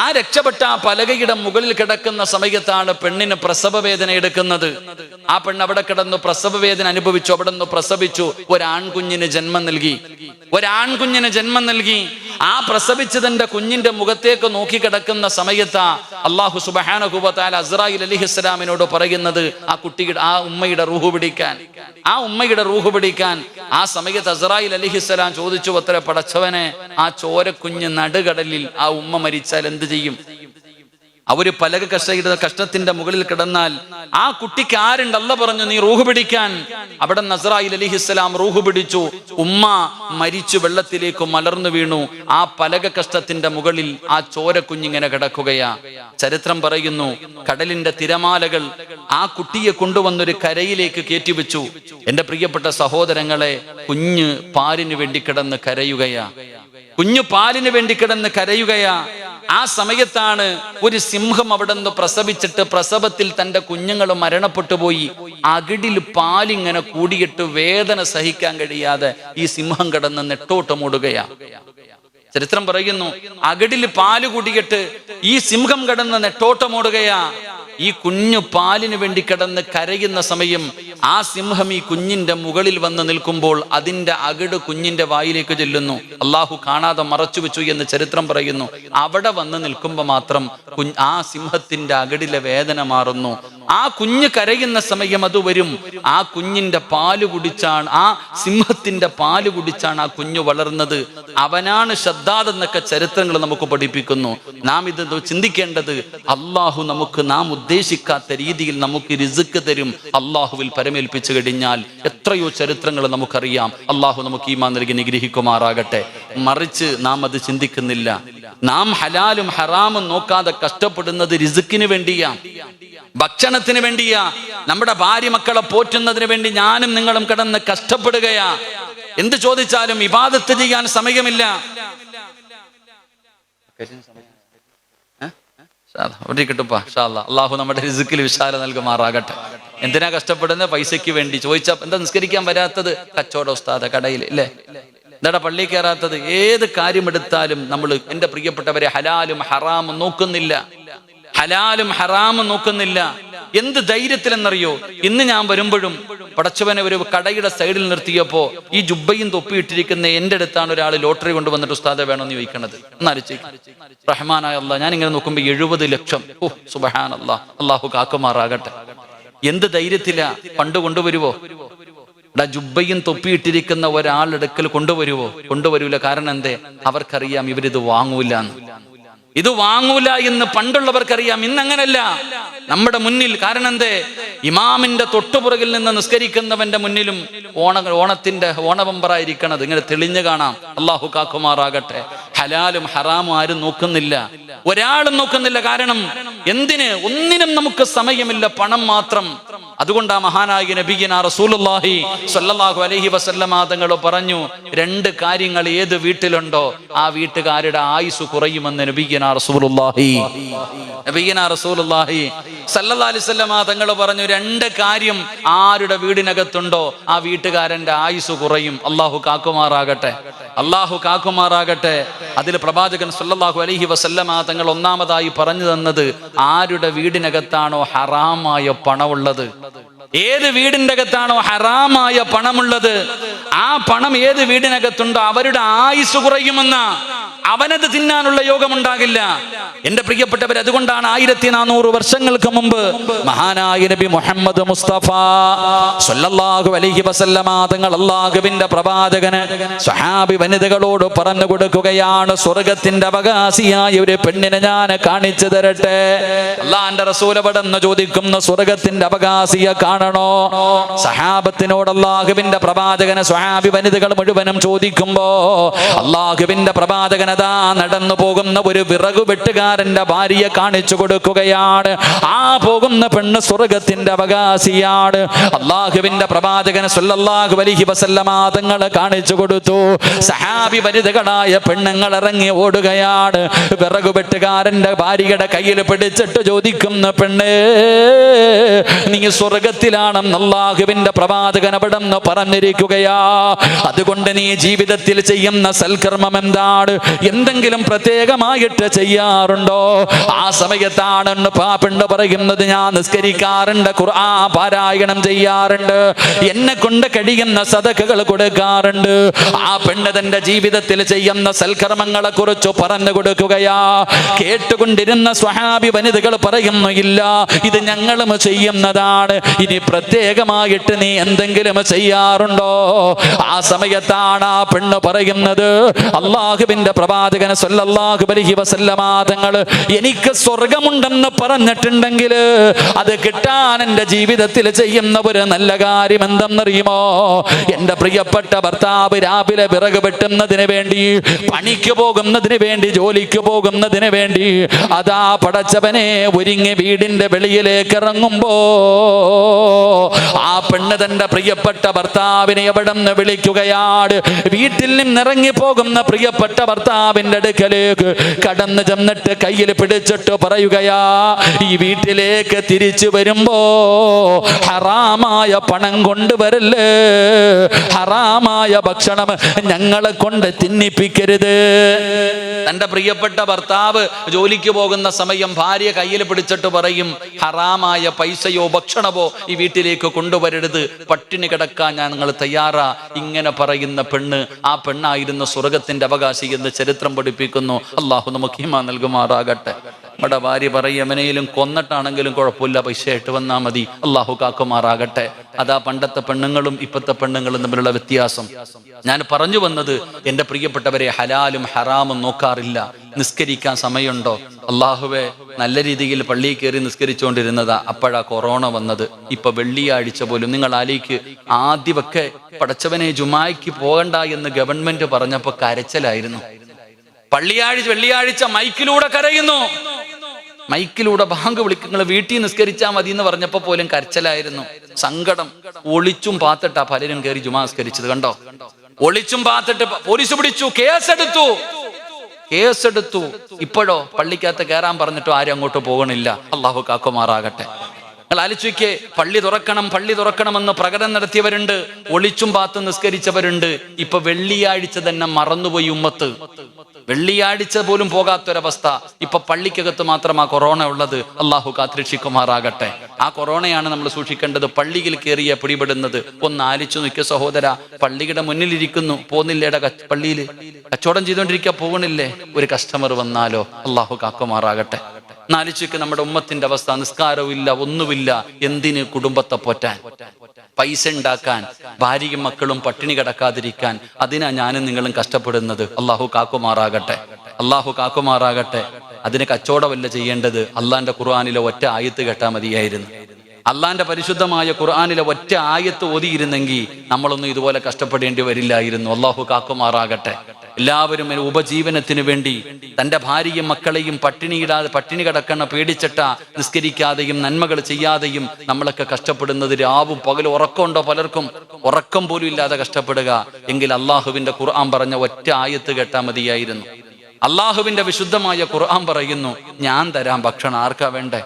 ആ രക്ഷപ്പെട്ട ആ പലകയുടെ മുകളിൽ കിടക്കുന്ന സമയത്താണ് പെണ്ണിന് പ്രസവ വേദന എടുക്കുന്നത്. ആ പെണ്ണ് അവിടെ കിടന്നു പ്രസവ വേദന അനുഭവിച്ചു. അവിടെ നിന്ന് പ്രസവിച്ചു, ഒരു ആൺകുഞ്ഞിന് ജന്മം നൽകി. ഒരാൺകുഞ്ഞിന് ജന്മം നൽകി. ആ പ്രസവിച്ചതിന്റെ കുഞ്ഞിന്റെ മുഖത്തേക്ക് നോക്കിക്കിടക്കുന്ന സമയത്ത് അല്ലാഹു സുബ്ഹാനഹു വ തആല അസ്രായീൽ അലൈഹിസ്സലാമിനോട് പറയുന്നത് ആ ഉമ്മയുടെ റൂഹ് പിടിക്കാൻ. ആ സമയത്ത് അസ്രായീൽ അലൈഹിസ്സലാം ചോദിച്ചു, അത്ര പടച്ചവനെ, ആ ചോരക്കുഞ്ഞ് നടുകടലിൽ ആ ഉമ്മ മരിച്ചാൽ എന്ത് ചെയ്യും? അവര് പലക കഷ്ടത്തിന്റെ മുകളിൽ കിടന്നാൽ ആ കുട്ടിക്ക് ആരുണ്ട്? അല്ലാഹ് പറഞ്ഞു, നീ റൂഹ് പിടിക്കാൻ. അവിടെ അസ്രായീൽ അലൈഹിസ്സലാം റൂഹ് പിടിച്ചു. ഉമ്മ മരിച്ചു വെള്ളത്തിലേക്ക് മലർന്നു വീണു. ആ പലക കഷ്ടത്തിന്റെ മുകളിൽ ആ ചോരക്കുഞ്ഞിങ്ങനെ കിടക്കുകയാ. ചരിത്രം പറയുന്നു, കടലിന്റെ തിരമാലകൾ ആ കുട്ടിയെ കൊണ്ടുവന്നൊരു കരയിലേക്ക് കയറ്റിവെച്ചു. എന്റെ പ്രിയപ്പെട്ട സഹോദരങ്ങളെ, കുഞ്ഞ് പാലിന് വേണ്ടി കിടന്ന് കരയുകയാ. ആ സമയത്താണ് ഒരു സിംഹം അവിടെ നിന്ന് പ്രസവിച്ചിട്ട് പ്രസവത്തിൽ തന്റെ കുഞ്ഞുങ്ങൾ മരണപ്പെട്ടു പോയി. അകിടിൽ പാലിങ്ങനെ കൂടിയിട്ട് വേദന സഹിക്കാൻ കഴിയാതെ ഈ സിംഹം കിടന്ന് നെട്ടോട്ടമോടുകയാ. ചരിത്രം പറയുന്നു, അകിടിൽ പാല് കൂടിയിട്ട് ഈ സിംഹം കിടന്ന് നെട്ടോട്ടമോടുകയാ. ഈ കുഞ്ഞു പാലിന് വേണ്ടി കിടന്ന് കരയുന്ന സമയം ആ സിംഹം ഈ കുഞ്ഞിന്റെ മുകളിൽ വന്ന് നിൽക്കുമ്പോൾ അതിന്റെ അകിട് കുഞ്ഞിന്റെ വായിലേക്ക് ചെല്ലുന്നു. അള്ളാഹു കാണാതെ മറച്ചു വെച്ചു എന്ന് ചരിത്രം പറയുന്നു. അവിടെ വന്ന് നിൽക്കുമ്പോൾ മാത്രം ആ സിംഹത്തിന്റെ അകിടിലെ വേദന മാറുന്നു. ആ കുഞ്ഞ് കരയുന്ന സമയം അത് വരും. ആ കുഞ്ഞിന്റെ പാല് കുടിച്ചാണ്, ആ സിംഹത്തിന്റെ പാല് കുടിച്ചാണ് ആ കുഞ്ഞു വളർന്നത്. അവനാണ് ഷദ്ദാദ് എന്നൊക്കെ ചരിത്രങ്ങൾ നമുക്ക് പഠിപ്പിക്കുന്നു. നാം ഇത് ചിന്തിക്കേണ്ടത്, അള്ളാഹു നമുക്ക് നാം ഉദ്ദേശിക്കാത്ത രീതിയിൽ നമുക്ക് റിസ്ക് തരും. അള്ളാഹുവിൽ പരമേൽപ്പിച്ചു കഴിഞ്ഞാൽ എത്രയോ ചരിത്രങ്ങൾ നമുക്കറിയാം. അള്ളാഹു നമുക്ക് ഈമാൻ നൽകി നിഗ്രഹിക്കുമാറാകട്ടെ. മറിച്ച് നാം അത് ചിന്തിക്കുന്നില്ല. നാം ഹലാലും ഹറാമും നോക്കാതെ കഷ്ടപ്പെടുന്നത് റിസ്ക്കിന് വേണ്ടിയാ, ഭക്ഷണത്തിന് വേണ്ടിയാ, നമ്മുടെ ഭാര്യ മക്കളെ പോറ്റുന്നതിന് വേണ്ടി ഞാനും നിങ്ങളും കിടന്ന് കഷ്ടപ്പെടുകയാ. എന്ത് ചോദിച്ചാലും ഇബാദത്ത് ചെയ്യാൻ സമയമില്ല. അള്ളാഹു നമ്മുടെ റിസ്ക്കിൽ വിശാല നൽകുമാറാകട്ടെ. എന്തിനാ കഷ്ടപ്പെടുന്നത്? പൈസയ്ക്ക് വേണ്ടി. ചോദിച്ചാ എന്താ നിസ്കരിക്കാൻ വരാത്തത്? കച്ചവട ഉസ്താദ കടയിൽ ഇല്ലേ? എന്താ പള്ളി കയറാത്തത്? ഏത് കാര്യം എടുത്താലും നമ്മൾ, എന്റെ പ്രിയപ്പെട്ടവരെ, ഹലാലും ഹറാമും നോക്കുന്നില്ല. എന്ത് ധൈര്യത്തിലെന്നറിയോ? ഇന്ന് ഞാൻ വരുമ്പോഴും പടച്ചവനെ ഒരു കടയുടെ സൈഡിൽ നിർത്തിയപ്പോ ഈ ജുബ്ബയും തൊപ്പിയിട്ടിരിക്കുന്ന എന്റെ അടുത്താണ് ഒരാൾ ലോട്ടറി കൊണ്ടുവന്നിട്ട് ഉസ്താദെ വേണമെന്ന് ചോദിക്കണത്. എന്നാലോചിച്ച്, റഹ്മാനായ അല്ലാഹ്, ഞാൻ ഇങ്ങനെ നോക്കുമ്പോ 70 ലക്ഷം. സുബ്ഹാനല്ലാഹ്, അല്ലാഹു കാക്കുമാറാകട്ടെ. എന്ത് ധൈര്യത്തിലാ പണ്ട് കൊണ്ടുവരുവോ? ജുബ്ബയും തൊപ്പിയിട്ടിരിക്കുന്ന ഒരാളെടുക്കൽ കൊണ്ടുവരൂല. കാരണം എന്തേ? അവർക്കറിയാം ഇവരിത് വാങ്ങൂല എന്ന് പണ്ടുള്ളവർക്കറിയാം. ഇന്നങ്ങനല്ല. നമ്മുടെ മുന്നിൽ, കാരണം എന്തേ? ഇമാമിന്റെ തൊട്ടുപുറകിൽ നിന്ന് നിസ്കരിക്കുന്നവന്റെ മുന്നിലും ഓണബമ്പറായിരിക്കണത് ഇങ്ങനെ തെളിഞ്ഞു കാണാം. അള്ളാഹു കാക്കുമാറാകട്ടെ. ഹലാലും ഹറാമും ആരും നോക്കുന്നില്ല, ഒരാളും നോക്കുന്നില്ല. കാരണം എന്തിന്? ഒന്നിനും നമുക്ക് സമയമില്ല, പണം മാത്രം. അതുകൊണ്ടാ മഹാനായ നബിയനാ റസൂലുള്ളാഹി സ്വല്ലല്ലാഹു അലൈഹി വസല്ലമ തങ്ങൾ പറഞ്ഞു, 2 കാര്യങ്ങൾ ഏത് വീട്ടിലുണ്ടോ ആ വീട്ടുകാരുടെ ആയുസ് കുറയുമെന്ന് നബിയനാ റസൂലുള്ളാഹി സല്ലല്ലാഹു അലൈഹി വസല്ലമ തങ്ങൾ പറഞ്ഞു, 2 കാര്യം ആരുടെ വീടിനകത്തുണ്ടോ ആ വീട്ടുകാരന്റെ ആയുസ് കുറയും. അള്ളാഹു കാക്കുമാറാകട്ടെ. അതിൽ പ്രവാചകൻ സല്ലല്ലാഹു അലൈഹി വസല്ലമ തങ്ങൾ ഒന്നാമതായി പറഞ്ഞു തന്നത്, ആരുടെ വീടിനകത്താണോ ഹറാമായ പണമുള്ളത്, ഏത് വീടിന്റെ അകത്താണോ ഹറാമായ പണമുള്ളത്, ആ പണം ഏത് വീടിനകത്തുണ്ടോ അവരുടെ ആയുസ് കുറയുമെന്ന. അവനത് തിന്നാനുള്ള യോഗമുണ്ടാകില്ല. എന്റെ പ്രിയപ്പെട്ടവർ, അതുകൊണ്ടാണ് 1400 വർഷങ്ങൾക്ക് മുമ്പ് മഹാനായ നബി മുഹമ്മദ് മുസ്തഫ സ്വല്ലല്ലാഹു അലൈഹി വസല്ലമ തങ്ങൾ അല്ലാഹുവിന്റെ പ്രവാചകന് സ്വഹാബി വനിതകളോട് പറഞ്ഞു കൊടുക്കുകയാണ്, സ്വർഗത്തിന്റെ അവകാശിയായ ഒരു പെണ്ണിനെ ഞാൻ കാണിച്ചു തരട്ടെ. അല്ലാഹുവിന്റെ റസൂൽ അവിടെന്ന് ചോദിക്കുന്നു, സ്വർഗത്തിന്റെ അവകാശിയെ കാണണോ? സഹാബത്തിനോട് അല്ലാഹുവിന്റെ പ്രവാചകന് സ്വഹാബി വനിതകൾ മുഴുവനും ചോദിക്കുമ്പോ അല്ലാഹുവിന്റെ പ്രവാചകൻ അതാ നടന്നു പോകുന്ന ഒരു വിറകു വെട്ടുകാരന്റെ ഭാര്യയെ കാണിച്ചു കൊടുക്കുകയാണ്. ആ പോകുന്ന പെണ്ണ് സ്വർഗത്തിന്റെ അവകാശിയാണ്. അല്ലാഹുവിന്റെ പ്രവാചകൻ സ്വല്ലല്ലാഹു അലൈഹി വസല്ലമ തങ്ങൾ കാണിച്ചു കൊടുത്തു. സഹാബി വനിതകളായ പെണ്ണുങ്ങൾ ഇറങ്ങി ഓടുകയാണ്. വിറകു വെട്ടുകാരന്റെ ഭാര്യയുടെ കയ്യിൽ പിടിച്ചിട്ട് ചോദിക്കുന്ന, പെണ്ണേ, നീ സ്വർഗത്തിലാണെന്ന് അല്ലാഹുവിന്റെ പ്രവാചകൻ അവിടെ നിന്ന് പറഞ്ഞിരിക്കുകയാ. അതുകൊണ്ട് നീ ജീവിതത്തിൽ ചെയ്യുന്ന സൽക്കർമ്മം എന്താണ്? എന്തെങ്കിലും പ്രത്യേകമായിട്ട് ചെയ്യാറുണ്ടോ? ആ സമയത്താണ് പെണ്ണ് പറയുന്നത്, ഞാൻ നിസ്കരിക്കാറുണ്ട്, ഖുർആൻ പാരായണം ചെയ്യാറുണ്ട്, എന്നെ കൊണ്ട് കഴിയുന്ന സദഖകൾ കൊടുക്കാറുണ്ട്. ആ പെണ്ണ് തന്റെ ജീവിതത്തിൽ ചെയ്യുന്ന സൽക്കർമ്മങ്ങളെ കുറിച്ച് പറഞ്ഞു കൊടുക്കുകയാ. കേട്ടുകൊണ്ടിരുന്ന സ്വഹാബി വനിതകൾ പറയുന്നു, ഇല്ല, ഇത് ഞങ്ങളും ചെയ്യുന്നതാണ്, ഇനി പ്രത്യേകമായിട്ട് നീ എന്തെങ്കിലും ചെയ്യാറുണ്ടോ? ആ സമയത്താണ് ആ പെണ്ണ് പറയുന്നത്, അല്ലാഹുവിന്റെ പ്രവാചകൻ സ്വല്ലല്ലാഹു അലൈഹി വസല്ലമ തങ്ങൾ എനിക്ക് സ്വർഗമുണ്ടെന്ന് പറഞ്ഞിട്ടുണ്ടെങ്കിൽ അത് കിട്ടാൻ എൻ്റെ ജീവിതത്തിൽ ചെയ്യുന്ന ഒരു നല്ല കാര്യം എന്തെന്നറിയുമോ? എൻ്റെ പ്രിയപ്പെട്ട ഭർത്താവ് രാവിലെ വിറക് വെട്ടുന്നതിന് വേണ്ടി, പണിക്ക് പോകുന്നതിന് വേണ്ടി, ജോലിക്ക് പോകുന്നതിന് വേണ്ടി അതാ പടച്ചവനെ ഒരുങ്ങി വീടിന്റെ വെളിയിലേക്ക് ഇറങ്ങുമ്പോ ആ പെണ്ണ് തന്റെ പ്രിയപ്പെട്ട ഭർത്താവിനെ എവിടെ നിന്ന് വിളിക്കുകയാണ്. വീട്ടിൽ നിന്നിറങ്ങി പോകുന്ന പ്രിയപ്പെട്ട ഭർത്താവിന്റെ അടുക്കലേക്ക് കടന്നു ചെന്നിട്ട് കയ്യിൽ പിടിച്ചിട്ട് പറയുകയാ, ഈ വീട്ടിലേക്ക് തിരിച്ചു വരുമ്പോ ഹറാമായ പണം കൊണ്ടുവരല്ലേ, ഹറാമായ ഭക്ഷണം ഞങ്ങളെ കൊണ്ട് തിന്നിപ്പിക്കരുത്. തന്റെ പ്രിയപ്പെട്ട ഭർത്താവ് ജോലിക്ക് പോകുന്ന സമയം ഭാര്യ കയ്യിൽ പിടിച്ചിട്ട് പറയും, ഹറാമായ പൈസയോ ഭക്ഷണമോ ഈ വീട്ടിലേക്ക് കൊണ്ടുവരരുത്, പട്ടിണി കിടക്കാൻ ഞങ്ങൾ തയ്യാറാ. ഇങ്ങനെ പറയുന്ന പെണ്ണ്, ആ പെണ്ണായിരുന്നു സ്വർഗത്തിന്റെ അവകാശി എന്ന് ചരിത്രം പഠിപ്പിക്കുന്നു. അള്ളാഹു നമുക്ക് ഈമാൻ നൽകുമാറാകട്ടെ. നമ്മുടെ ഭാര്യ പറയും, എവനെയും കൊന്നിട്ടാണെങ്കിലും കുഴപ്പമില്ല, പൈസ ആയിട്ട് വന്നാൽ മതി. അള്ളാഹു കാക്കുമാറാകട്ടെ. അതാ പണ്ടത്തെ പെണ്ണുങ്ങളും ഇപ്പോഴത്തെ പെണ്ണുങ്ങളും തമ്മിലുള്ള വ്യത്യാസം. ഞാൻ പറഞ്ഞു വന്നത്, എൻ്റെ പ്രിയപ്പെട്ടവരെ, ഹലാലും ഹറാമും നോക്കാറില്ല. നിസ്കരിക്കാൻ സമയമുണ്ടോ? അള്ളാഹുവെ, നല്ല രീതിയിൽ പള്ളിയിൽ കയറി നിസ്കരിച്ചുകൊണ്ടിരുന്നതാ, അപ്പോഴാ കൊറോണ വന്നത്. ഇപ്പൊ വെള്ളിയാഴ്ച പോലും നിങ്ങൾ ആലോചിക്ക്, ആദ്യമൊക്കെ പടച്ചവനെ ജുമായ്ക്ക് പോകണ്ട എന്ന് ഗവൺമെന്റ് പറഞ്ഞപ്പോ കരച്ചിലായിരുന്നു. വെള്ളിയാഴ്ച മൈക്കിലൂടെ കരയുന്നു, മൈക്കിലൂടെ ബാങ്ക് വിളിക്കുന്ന വീട്ടിൽ നിസ്കരിച്ചാൽ മതി എന്ന് പറഞ്ഞപ്പോ പോലും കരച്ചിലായിരുന്നു, സങ്കടം. ഒളിച്ചും പാത്തിട്ടാ പലരും കയറി ജുമാ നിസ്കരിച്ചത്, കണ്ടോ? ഒളിച്ചും പാത്തിട്ട് പോലീസ് പിടിച്ചു, കേസെടുത്തു. ഇപ്പോഴോ പള്ളിക്കകത്ത് കയറാൻ പറഞ്ഞിട്ടോ ആരും അങ്ങോട്ട് പോകണില്ല. അള്ളാഹു കാക്കുമാറാകട്ടെ. ആലോചിക്കേ, പള്ളി തുറക്കണമെന്ന് പ്രകടനം നടത്തിയവരുണ്ട്, ഒളിച്ചും പാത്ത് നിസ്കരിച്ചവരുണ്ട്. ഇപ്പൊ വെള്ളിയാഴ്ച തന്നെ മറന്നുപോയി ഉമ്മത്ത്, വെള്ളിയാഴ്ച പോലും പോകാത്തൊരവസ്ഥ. ഇപ്പൊ പള്ളിക്കകത്ത് മാത്രമാ കൊറോണ ഉള്ളത്. അള്ളാഹു കാത്തിരക്ഷിക്കുമാറാകട്ടെ. ആ കൊറോണയാണ് നമ്മൾ സൂക്ഷിക്കേണ്ടത്. പള്ളിയിൽ കയറിയ പിടിപെടുന്നത് ഒന്ന് ആലിച്ചു നിൽക്കുക സഹോദര. പള്ളിയുടെ മുന്നിലിരിക്കുന്നു, പോന്നില്ലേടാ പള്ളിയിൽ കച്ചവടം ചെയ്തുകൊണ്ടിരിക്കുക, പോകണില്ലേ? ഒരു കസ്റ്റമർ വന്നാലോ? അള്ളാഹു കാക്കുമാറാകട്ടെ. നാലിച്ചയ്ക്ക് നമ്മുടെ ഉമ്മത്തിന്റെ അവസ്ഥ, നിസ്കാരവും ഇല്ല, ഒന്നുമില്ല. എന്തിന്? കുടുംബത്തെ പോറ്റാൻ, പൈസ ഉണ്ടാക്കാൻ, ഭാര്യയും മക്കളും പട്ടിണി കിടക്കാതിരിക്കാൻ. അതിനാ ഞാനും നിങ്ങളും കഷ്ടപ്പെടുന്നത്. അള്ളാഹു കാക്കുമാറാകട്ടെ, അള്ളാഹു കാക്കുമാറാകട്ടെ. അതിന് കച്ചവടമല്ല ചെയ്യേണ്ടത്. അള്ളാന്റെ ഖുർആനിലെ ഒറ്റ ആയത്ത് കേട്ടാൽ മതിയായിരുന്നു. അള്ളാന്റെ പരിശുദ്ധമായ ഖുർആനിലെ ഒറ്റ ആയത്ത് ഓതിയിരുന്നെങ്കിൽ നമ്മളൊന്നും ഇതുപോലെ കഷ്ടപ്പെടേണ്ടി വരില്ലായിരുന്നു. അള്ളാഹു കാക്കുമാറാകട്ടെ. എല്ലാവരും ഉപജീവനത്തിന് വേണ്ടി തൻ്റെ ഭാര്യയും മക്കളെയും പട്ടിണി കിടക്കണ പേടിച്ചിട്ട നിസ്കരിക്കാതെയും നന്മകൾ ചെയ്യാതെയും നമ്മളൊക്കെ കഷ്ടപ്പെടുന്നത്. രാവും പകലും ഉറക്കമുണ്ടോ? പലർക്കും ഉറക്കം പോലും ഇല്ലാതെ കഷ്ടപ്പെടുക. എങ്കിൽ അള്ളാഹുവിന്റെ ഖുർആൻ പറഞ്ഞ ഒറ്റ ആയത്ത് കേട്ടാൽ മതിയായിരുന്നു. അള്ളാഹുവിന്റെ വിശുദ്ധമായ ഖുർആൻ പറയുന്നു, ഞാൻ തരാം ഭക്ഷണം. ആർക്കാ വേണ്ടേ?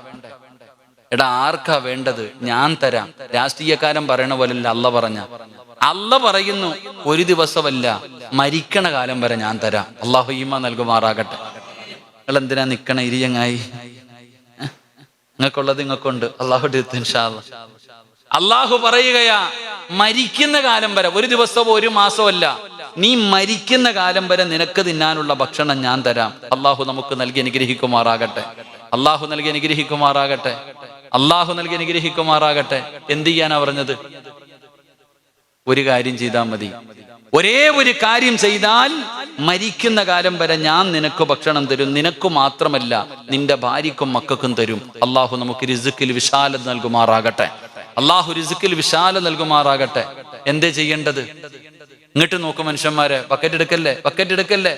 എടാ, ആർക്കാ വേണ്ടത്? ഞാൻ തരാം. രാഷ്ട്രീയക്കാരൻ പറയണ പോലല്ല അല്ല പറയുന്നു, ഒരു ദിവസമല്ല, മരിക്കണ കാലം വരെ ഞാൻ തരാം. അള്ളാഹു ഈമാൻ നൽകുമാറാകട്ടെ. നിങ്ങൾ എന്തിനാ നിക്കണ ഇരിയങ്ങായി? നിങ്ങൾക്കുള്ളത് നിങ്ങൾക്കുണ്ട്. അള്ളാഹു പറയുകയാ, മരിക്കുന്ന കാലം വരെ, ഒരു ദിവസമോ ഒരു മാസമോ അല്ല, നീ മരിക്കുന്ന കാലം വരെ നിനക്ക് തിന്നാനുള്ള ഭക്ഷണം ഞാൻ തരാം. അള്ളാഹു നമുക്ക് നൽകി അനുഗ്രഹിക്കുമാറാകട്ടെ. അള്ളാഹു നൽകി അനുഗ്രഹിക്കുമാറാകട്ടെ. അള്ളാഹു നൽകി അനുഗ്രഹിക്കുമാറാകട്ടെ. എന്ത് ചെയ്യാനാ പറഞ്ഞത്? ഒരു കാര്യം ചെയ്താൽ മതി. ഒരേ ഒരു കാര്യം ചെയ്താൽ മരിക്കുന്ന കാലം വരെ ഞാൻ നിനക്ക് ഭക്ഷണം തരും. നിനക്ക് മാത്രമല്ല, നിന്റെ ഭാര്യക്കും മക്കൾക്കും തരും. അള്ളാഹു നമുക്ക് റിസ്ക്കിൽ വിശാലത നൽകുമാറാകട്ടെ. അള്ളാഹു റിസ്ക്കിൽ വിശാലത നൽകുമാറാകട്ടെ. എന്തേ ചെയ്യേണ്ടത്? ഇങ്ങോട്ട് നോക്കും മനുഷ്യന്മാരെ, ബക്കറ്റ് എടുക്കല്ലേ.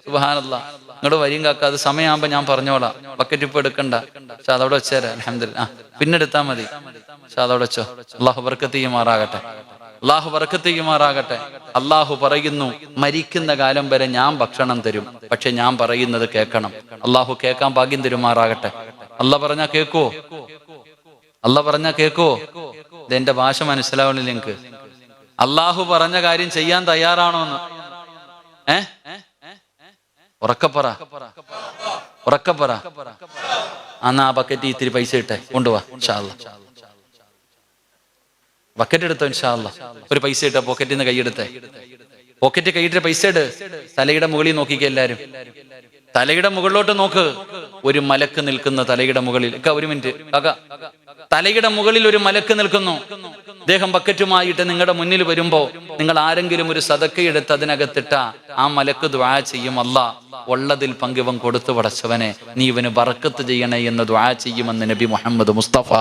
സുബ്ഹാനല്ലാഹ്. നിങ്ങളുടെ വരിയും കാക്കാതെ സമയമാകുമ്പോ ഞാൻ പറഞ്ഞോളാം. ബക്കറ്റ് ഇപ്പൊ എടുക്കണ്ട, പക്ഷെ അതവിടെ വെച്ചേരാ. അൽഹംദുലില്ലാഹ്. പിന്നെ എടുത്താൽ മതി, പക്ഷെ അതവിടെ വെച്ചോ. അള്ളാഹു ബർക്കത്ത് ചെയ്യുമാറാകട്ടെ. അള്ളാഹു ബർക്കത്ത് ചെയ്യുമാറാകട്ടെ. അള്ളാഹു പറയുന്നു, മരിക്കുന്ന കാലം വരെ ഞാൻ ഭക്ഷണം തരും, പക്ഷെ ഞാൻ പറയുന്നത് കേൾക്കണം. അള്ളാഹു കേൾക്കാൻ ഭാഗ്യം തരുമാറാകട്ടെ. അള്ളാഹ് പറഞ്ഞാ കേൾക്കുവോ? ഇതെന്റെ ഭാഷ മനസ്സിലാവണില്ല എനിക്ക്. അള്ളാഹു പറഞ്ഞ കാര്യം ചെയ്യാൻ തയ്യാറാണോ എന്ന്? ഉറക്കപ്പറ, ഉറക്കപ്പറ. അന്ന് ആ ബക്കറ്റ് ഇത്തിരി പൈസ ഇട്ടെ, കൊണ്ടുപോവാ ഇൻഷാ അല്ലാഹ്. ബക്കറ്റ് എടുത്തോ ഇൻഷാ അല്ലാഹ്. ഒരു പൈസ ഇട്ട പോക്കറ്റിൽ നിന്ന് കൈയെടുത്തേ. പോക്കറ്റ് കൈയിട്ട പൈസ ഇട്. തലയുടെ മുകളിൽ നോക്കിക്ക എല്ലാരും. തലയുടെ മുകളിലോട്ട് നോക്ക്. ഒരു മലക്ക് നിൽക്കുന്ന തലയുടെ മുകളിൽ. ഒരു മിനിറ്റ് കാക്ക, തലയുടെ മുകളിൽ ഒരു മലക്ക് നിൽക്കുന്നു. അദ്ദേഹം ബക്കറ്റുമായിട്ട് നിങ്ങളുടെ മുന്നിൽ വരുമ്പോ നിങ്ങൾ ആരെങ്കിലും ഒരു സദക്കയെടുത്ത് അതിനകത്തിട്ട ആ മലക്ക് ദുആ ചെയ്യും, അല്ലാഹ് ഉള്ളതിൽ പങ്കിവൻ കൊടുത്തു പടച്ചവനെ, നീ ഇവന് ബറക്കത്ത് ചെയ്യണേ എന്ന് ദുആ ചെയ്യുമെന്ന് നബി മുഹമ്മദ് മുസ്തഫ.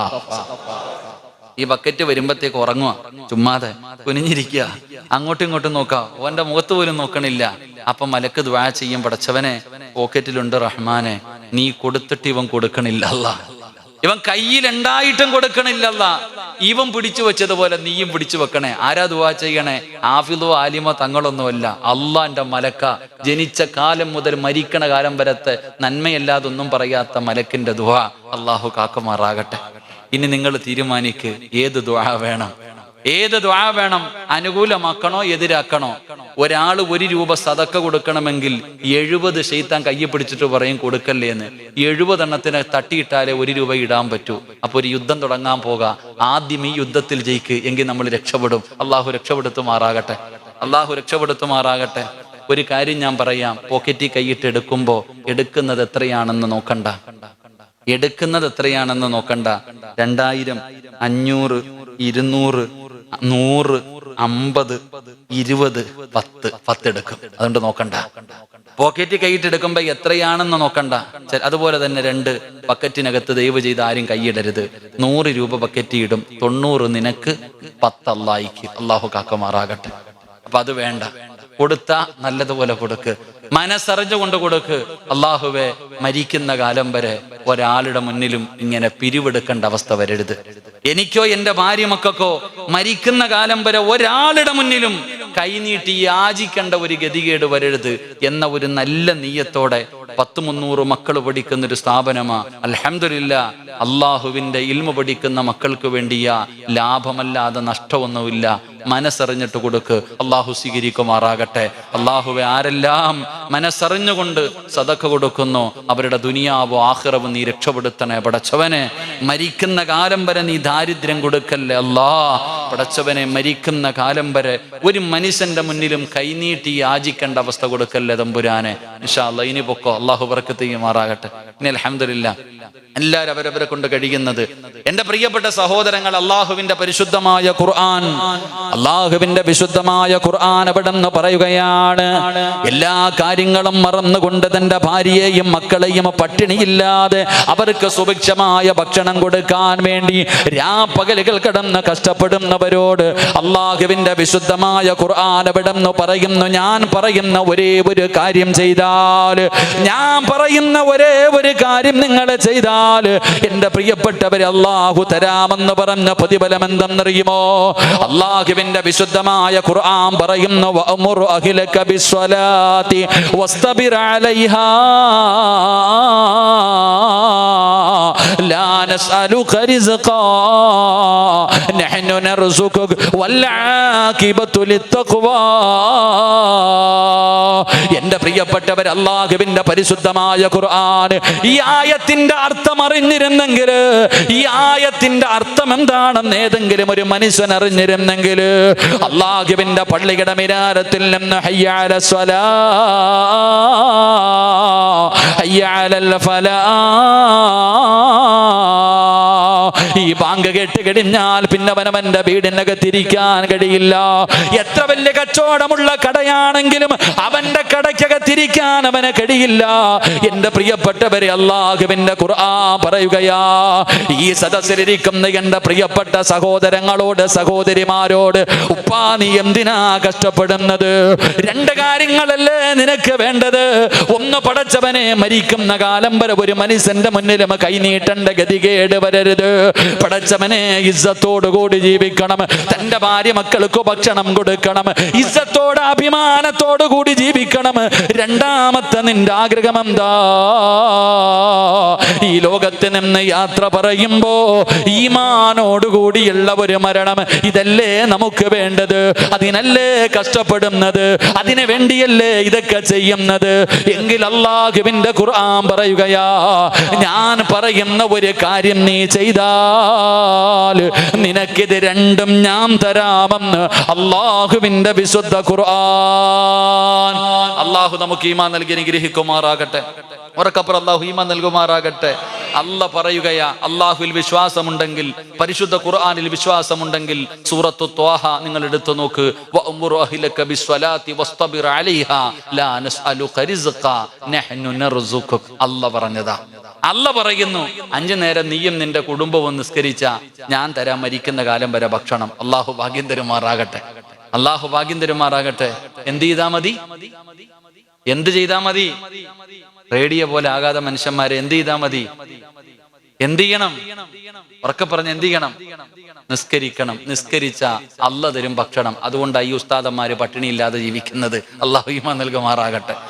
ഈ ബക്കറ്റ് വരുമ്പത്തേക്ക് ഉറങ്ങുക, ചുമ്മാതെ കുനിഞ്ഞിരിക്കുക, അങ്ങോട്ടും ഇങ്ങോട്ടും നോക്കുക, ഓന്റെ മുഖത്ത് പോലും നോക്കണില്ല. അപ്പൊ മലക്ക് ദുആ ചെയ്യും, പടച്ചവനെ പോക്കറ്റിലുണ്ട് റഹ്മാനെ, നീ കൊടുത്തിട്ട് ഇവൻ കൊടുക്കണില്ല അല്ലാഹ്, ഇവൻ കയ്യിലുണ്ടായിട്ടും കൊടുക്കണില്ലല്ല, ഇവൻ പിടിച്ചു വെച്ചതുപോലെ നീയും പിടിച്ചു വെക്കണേ. ആരാ ദുആ ചെയ്യണേ? ആഫിദോ ആലിമോ തങ്ങളൊന്നുമല്ല, അള്ളാന്റെ മലക്ക. ജനിച്ച കാലം മുതൽ മരിക്കണ കാലം വരത്തെ നന്മയല്ലാതൊന്നും പറയാത്ത മലക്കിന്റെ ദുആ അള്ളാഹു കാക്കുമാറാകട്ടെ. ഇനി നിങ്ങൾ തീരുമാനിക്ക് ഏത് ദുആ വേണം, ഏത് ദുആ വേണം? അനുകൂലമാക്കണോ എതിരാക്കണോ? ഒരാൾ 1 രൂപ സദക്ക കൊടുക്കണമെങ്കിൽ 70 ശൈത്താൻ കയ്യെ പിടിച്ചിട്ട് പറയും കൊടുക്കല്ലേ എന്ന്. 70 എണ്ണത്തിന് തട്ടിയിട്ടാലേ 1 രൂപ ഇടാൻ പറ്റൂ. അപ്പൊ ഒരു യുദ്ധം തുടങ്ങാൻ പോകാം. ആദ്യം ഈ യുദ്ധത്തിൽ ജയിക്ക്, എങ്കിൽ നമ്മൾ രക്ഷപ്പെടും. അള്ളാഹു രക്ഷപ്പെടുത്തുമാറാകട്ടെ, അള്ളാഹു രക്ഷപ്പെടുത്തുമാറാകട്ടെ. ഒരു കാര്യം ഞാൻ പറയാം, പോക്കറ്റിൽ കൈയിട്ട് എടുക്കുമ്പോ എടുക്കുന്നത് എത്രയാണെന്ന് നോക്കണ്ട, എടുക്കുന്നത് എത്രയാണെന്ന് നോക്കണ്ട. 2000, 500, 200, 100, 50, 20, 10 എടുക്കും. അതുകൊണ്ട് നോക്കണ്ട. പോക്കറ്റ് കൈയിട്ട് എടുക്കുമ്പോ എത്രയാണെന്ന് നോക്കണ്ട. അതുപോലെ തന്നെ 2 ബക്കറ്റിനകത്ത് ദയവ് ചെയ്ത് ആരും കൈയിടരുത്. 100 രൂപ ബക്കറ്റ് ഇടും, 90 നിനക്ക്, 10 അല്ലാഹിക്ക്. അള്ളാഹു കാക്കമാറാകട്ടെ. അപ്പൊ അത് വേണ്ട. കൊടുത്ത നല്ലതുപോലെ കൊടുക്ക്, മനസ്സറിഞ്ഞുകൊണ്ട് കൊടുക്ക്. അള്ളാഹുവെ, മരിക്കുന്ന കാലം വരെ ഒരാളുടെ മുന്നിലും ഇങ്ങനെ പിരിവെടുക്കേണ്ട അവസ്ഥ വരരുത്. എനിക്കോ എന്റെ ഭാര്യ മക്കൾക്കോ മരിക്കുന്ന കാലം വരെ ഒരാളുടെ മുന്നിലും കൈനീട്ടി യാചിക്കേണ്ട ഒരു ഗതികേട് വരരുത് എന്ന ഒരു നല്ല നീയത്തോടെ 100-300 മക്കൾ പഠിക്കുന്ന ഒരു സ്ഥാപനമാ. അൽഹംദുലില്ലാ, അള്ളാഹുവിന്റെ ഇൽമ പഠിക്കുന്ന മക്കൾക്ക് വേണ്ടിയാ, ലാഭമല്ലാതെ നഷ്ടമൊന്നുമില്ല. മനസ്സറിഞ്ഞിട്ട് കൊടുക്ക്, അള്ളാഹു സ്വീകരിക്കുമാറാകട്ടെ. അള്ളാഹുവെ, ആരെല്ലാം മനസ്സറിഞ്ഞുകൊണ്ട് സദക്ക കൊടുക്കുന്നു അവരുടെ ദുനിയാവോ ആഖിറവോ നീ രക്ഷപ്പെടുത്തണേ പടച്ചവനെ. മരിക്കുന്ന കാലം വരെ നീ ദാരിദ്ര്യം കൊടുക്കല്ലേ അല്ലാ. പടച്ചവനെ, മരിക്കുന്ന കാലം വരെ ഒരു മനുഷ്യന്റെ മുന്നിലും കൈനീട്ടി യാചിക്കേണ്ട അവസ്ഥ കൊടുക്കല്ലേ തമ്പുരാനെ. ഇൻഷാ അല്ലാഹ് ഇനി പൊക്കോ, അള്ളാഹു ബർക്കത്ത് ചെയ്യുമാറാകട്ടെ. ഇനി അൽഹംദുലില്ലാ എല്ലാവരും അവരവരെ കൊണ്ട് കഴിയുന്നത്. എന്റെ പ്രിയപ്പെട്ട സഹോദരങ്ങൾ, അള്ളാഹുവിന്റെ പരിശുദ്ധമായ ഖുർആൻ, അള്ളാഹുവിന്റെ വിശുദ്ധമായ ഖുർആൻ അവിടെന്ന് പറയുകയാണ്, എല്ലാ കാര്യങ്ങളും മറന്നുകൊണ്ട് തന്റെ ഭാര്യയെയും മക്കളെയും പട്ടിണിയില്ലാതെ അവർക്ക് സുഭിക്ഷമായ ഭക്ഷണം കൊടുക്കാൻ വേണ്ടി രാപ്പകലുകൾ കടന്ന് കഷ്ടപ്പെടുന്നവരോട് അള്ളാഹുവിന്റെ വിശുദ്ധമായ ഖുർആൻ അവിടെന്ന് പറയുന്നു, ഞാൻ പറയുന്ന ഒരേ ഒരു കാര്യം ചെയ്താൽ, ഞാൻ പറയുന്ന ഒരേ ഒരു കാര്യം നിങ്ങൾ ചെയ്താൽ എന്റെ പ്രിയപ്പെട്ടവരെ അള്ളാഹു തരാമെന്ന് പറഞ്ഞ പ്രതിഫലം എന്തെന്നറിയുമോ? അള്ളാഹുവിന്റെ വിശുദ്ധമായ ഖുർആൻ പറയുന്നു, വഅമുർ അഹ്ലക ബിസ്സലാത്തി വസ്തബിർ അലൈഹാ ലാ നസ്അലുക റിസ്ഖാ നഹ്നു നർസുകുക വൽ ആഖിബതു ലിത്തഖ്വാ. എന്റെ പ്രിയപ്പെട്ടവർ, അള്ളാഹുവിന്റെ പരിശുദ്ധമായ ഖുർആൻ ഈ ആയത്തിന്റെ അർത്ഥം അറിഞ്ഞിരുന്നെങ്കിൽ, ഈ ആയത്തിന്റെ അർത്ഥം എന്താണെന്ന് ഏതെങ്കിലും ഒരു മനുഷ്യൻ അറിഞ്ഞിരുന്നെങ്കിൽ, അള്ളാഹുവിന്റെ പള്ളിയുടെ മിനാരത്തിൽ നിന്ന് ഹയ്യ അലസ് സ്വലാ ഹയ്യ അലൽ ഫലാ, ഈ ബാങ്ക് കേട്ട് കഴിഞ്ഞാൽ പിന്നെ അവനവന്റെ വീടിനകത്തിരിക്കാൻ കഴിയില്ല. എത്ര വലിയ കച്ചവടമുള്ള കടയാണെങ്കിലും അവന്റെ കടയ്ക്കകത്തിരിക്കാൻ അവന് കഴിയില്ല. എന്റെ പ്രിയപ്പെട്ടവരെ, അള്ളാഹുവിന്റെ ഖുർആൻ പറയുകയാ, ഈ സദസ്സിലിരിക്കുന്ന എന്റെ പ്രിയപ്പെട്ട സഹോദരങ്ങളോട് സഹോദരിമാരോട്, ഉപ്പാ നീ എന്തിനാ കഷ്ടപ്പെടുന്നത്? 2 കാര്യങ്ങളല്ലേ നിനക്ക് വേണ്ടത്. ഒന്ന്, പടച്ചവനെ, മരിക്കുന്ന കാലം വരെ ഒരു മനുഷ്യന്റെ മുന്നിലും കൈനീട്ടേണ്ട ഗതികേട് വരരുത്. പടച്ചവനെ, ഇസ്സത്തോടു കൂടി ജീവിക്കണം. തന്റെ ഭാര്യ മക്കൾക്ക് ഭക്ഷണം കൊടുക്കണം. ഇസ്സത്തോട് അഭിമാനത്തോടു കൂടി ജീവിക്കണം. രണ്ടാമത്തെ നിന്റെ ആഗ്രഹം എന്താ? ഈ ലോകത്ത് നിന്ന് യാത്ര പറയുമ്പോ ഈമാനോടുകൂടിയുള്ള ഒരു മരണം, ഇതല്ലേ നമുക്ക് വേണ്ടത്? അതിനല്ലേ കഷ്ടപ്പെടുന്നത്? അതിനു വേണ്ടിയല്ലേ ഇതൊക്കെ ചെയ്യുന്നത്? എങ്കിൽ അല്ലാഹുവിന്റെ ഖുർആൻ പറയുകയാ, ഞാൻ പറയുന്ന ഒരു കാര്യം നീ ചെയ്താൽ നിനക്കിത് രണ്ടും ഞാൻ തരാമെന്ന് അല്ലാഹുവിന്റെ വിശുദ്ധ ഖുർആൻ. അല്ലാഹു നമുക്ക് ഈമാൻ നൽകി അനുഗ്രഹിക്കുമാറാകട്ടെ. ഉറക്കപ്പുറം അല്ലാഹു ഈമാൻ നൽകുമാറാകട്ടെ. അല്ല പറയുകയാ, അല്ലാഹുവിൽ വിശ്വാസമുണ്ടെങ്കിൽ, പരിശുദ്ധ ഖുർആനിൽ വിശ്വാസമുണ്ടെങ്കിൽ സൂറത്തു ത്വാഹ നിങ്ങൾ എടുത്തു നോക്ക്. വഅ്മുർ അഹ്ലക ബിസ്സലാത്തി വസ്തബിർ അലൈഹാ ലാ നസ്അലുക റിസ്ഖ നഹ്നു നർസുഖുക. അല്ല പറഞ്ഞതാ. അല്ല പറയുന്നു, 5 നേരം നീയും നിന്റെ കുടുംബവും നിസ്കരിച്ച ഞാൻ തരാൻ മരിക്കുന്ന കാലം വരെ ഭക്ഷണം. അല്ലാഹു ഭാഗ്യം തരുമാറാകട്ടെ. അല്ലാഹു ഭാഗ്യം തരുമാറാകട്ടെ. എന്ത് ചെയ്താ മതി? എന്ത് ചെയ്താ മതി? റേഡിയോ പോലെ ആകാതെ മനുഷ്യന്മാരെ എന്ത് ചെയ്താ മതി? എന്ത് ചെയ്യണം? ഉറക്കെ പറഞ്ഞ് എന്ത് ചെയ്യണം? നിസ്കരിക്കണം. നിസ്കരിച്ച അല്ല തരും ഭക്ഷണം. അതുകൊണ്ടാണ് ഈ ഉസ്താദന്മാര് പട്ടിണിയില്ലാതെ ജീവിക്കുന്നത്. അല്ലാഹു ഈമാൻ നൽകുമാറാകട്ടെ.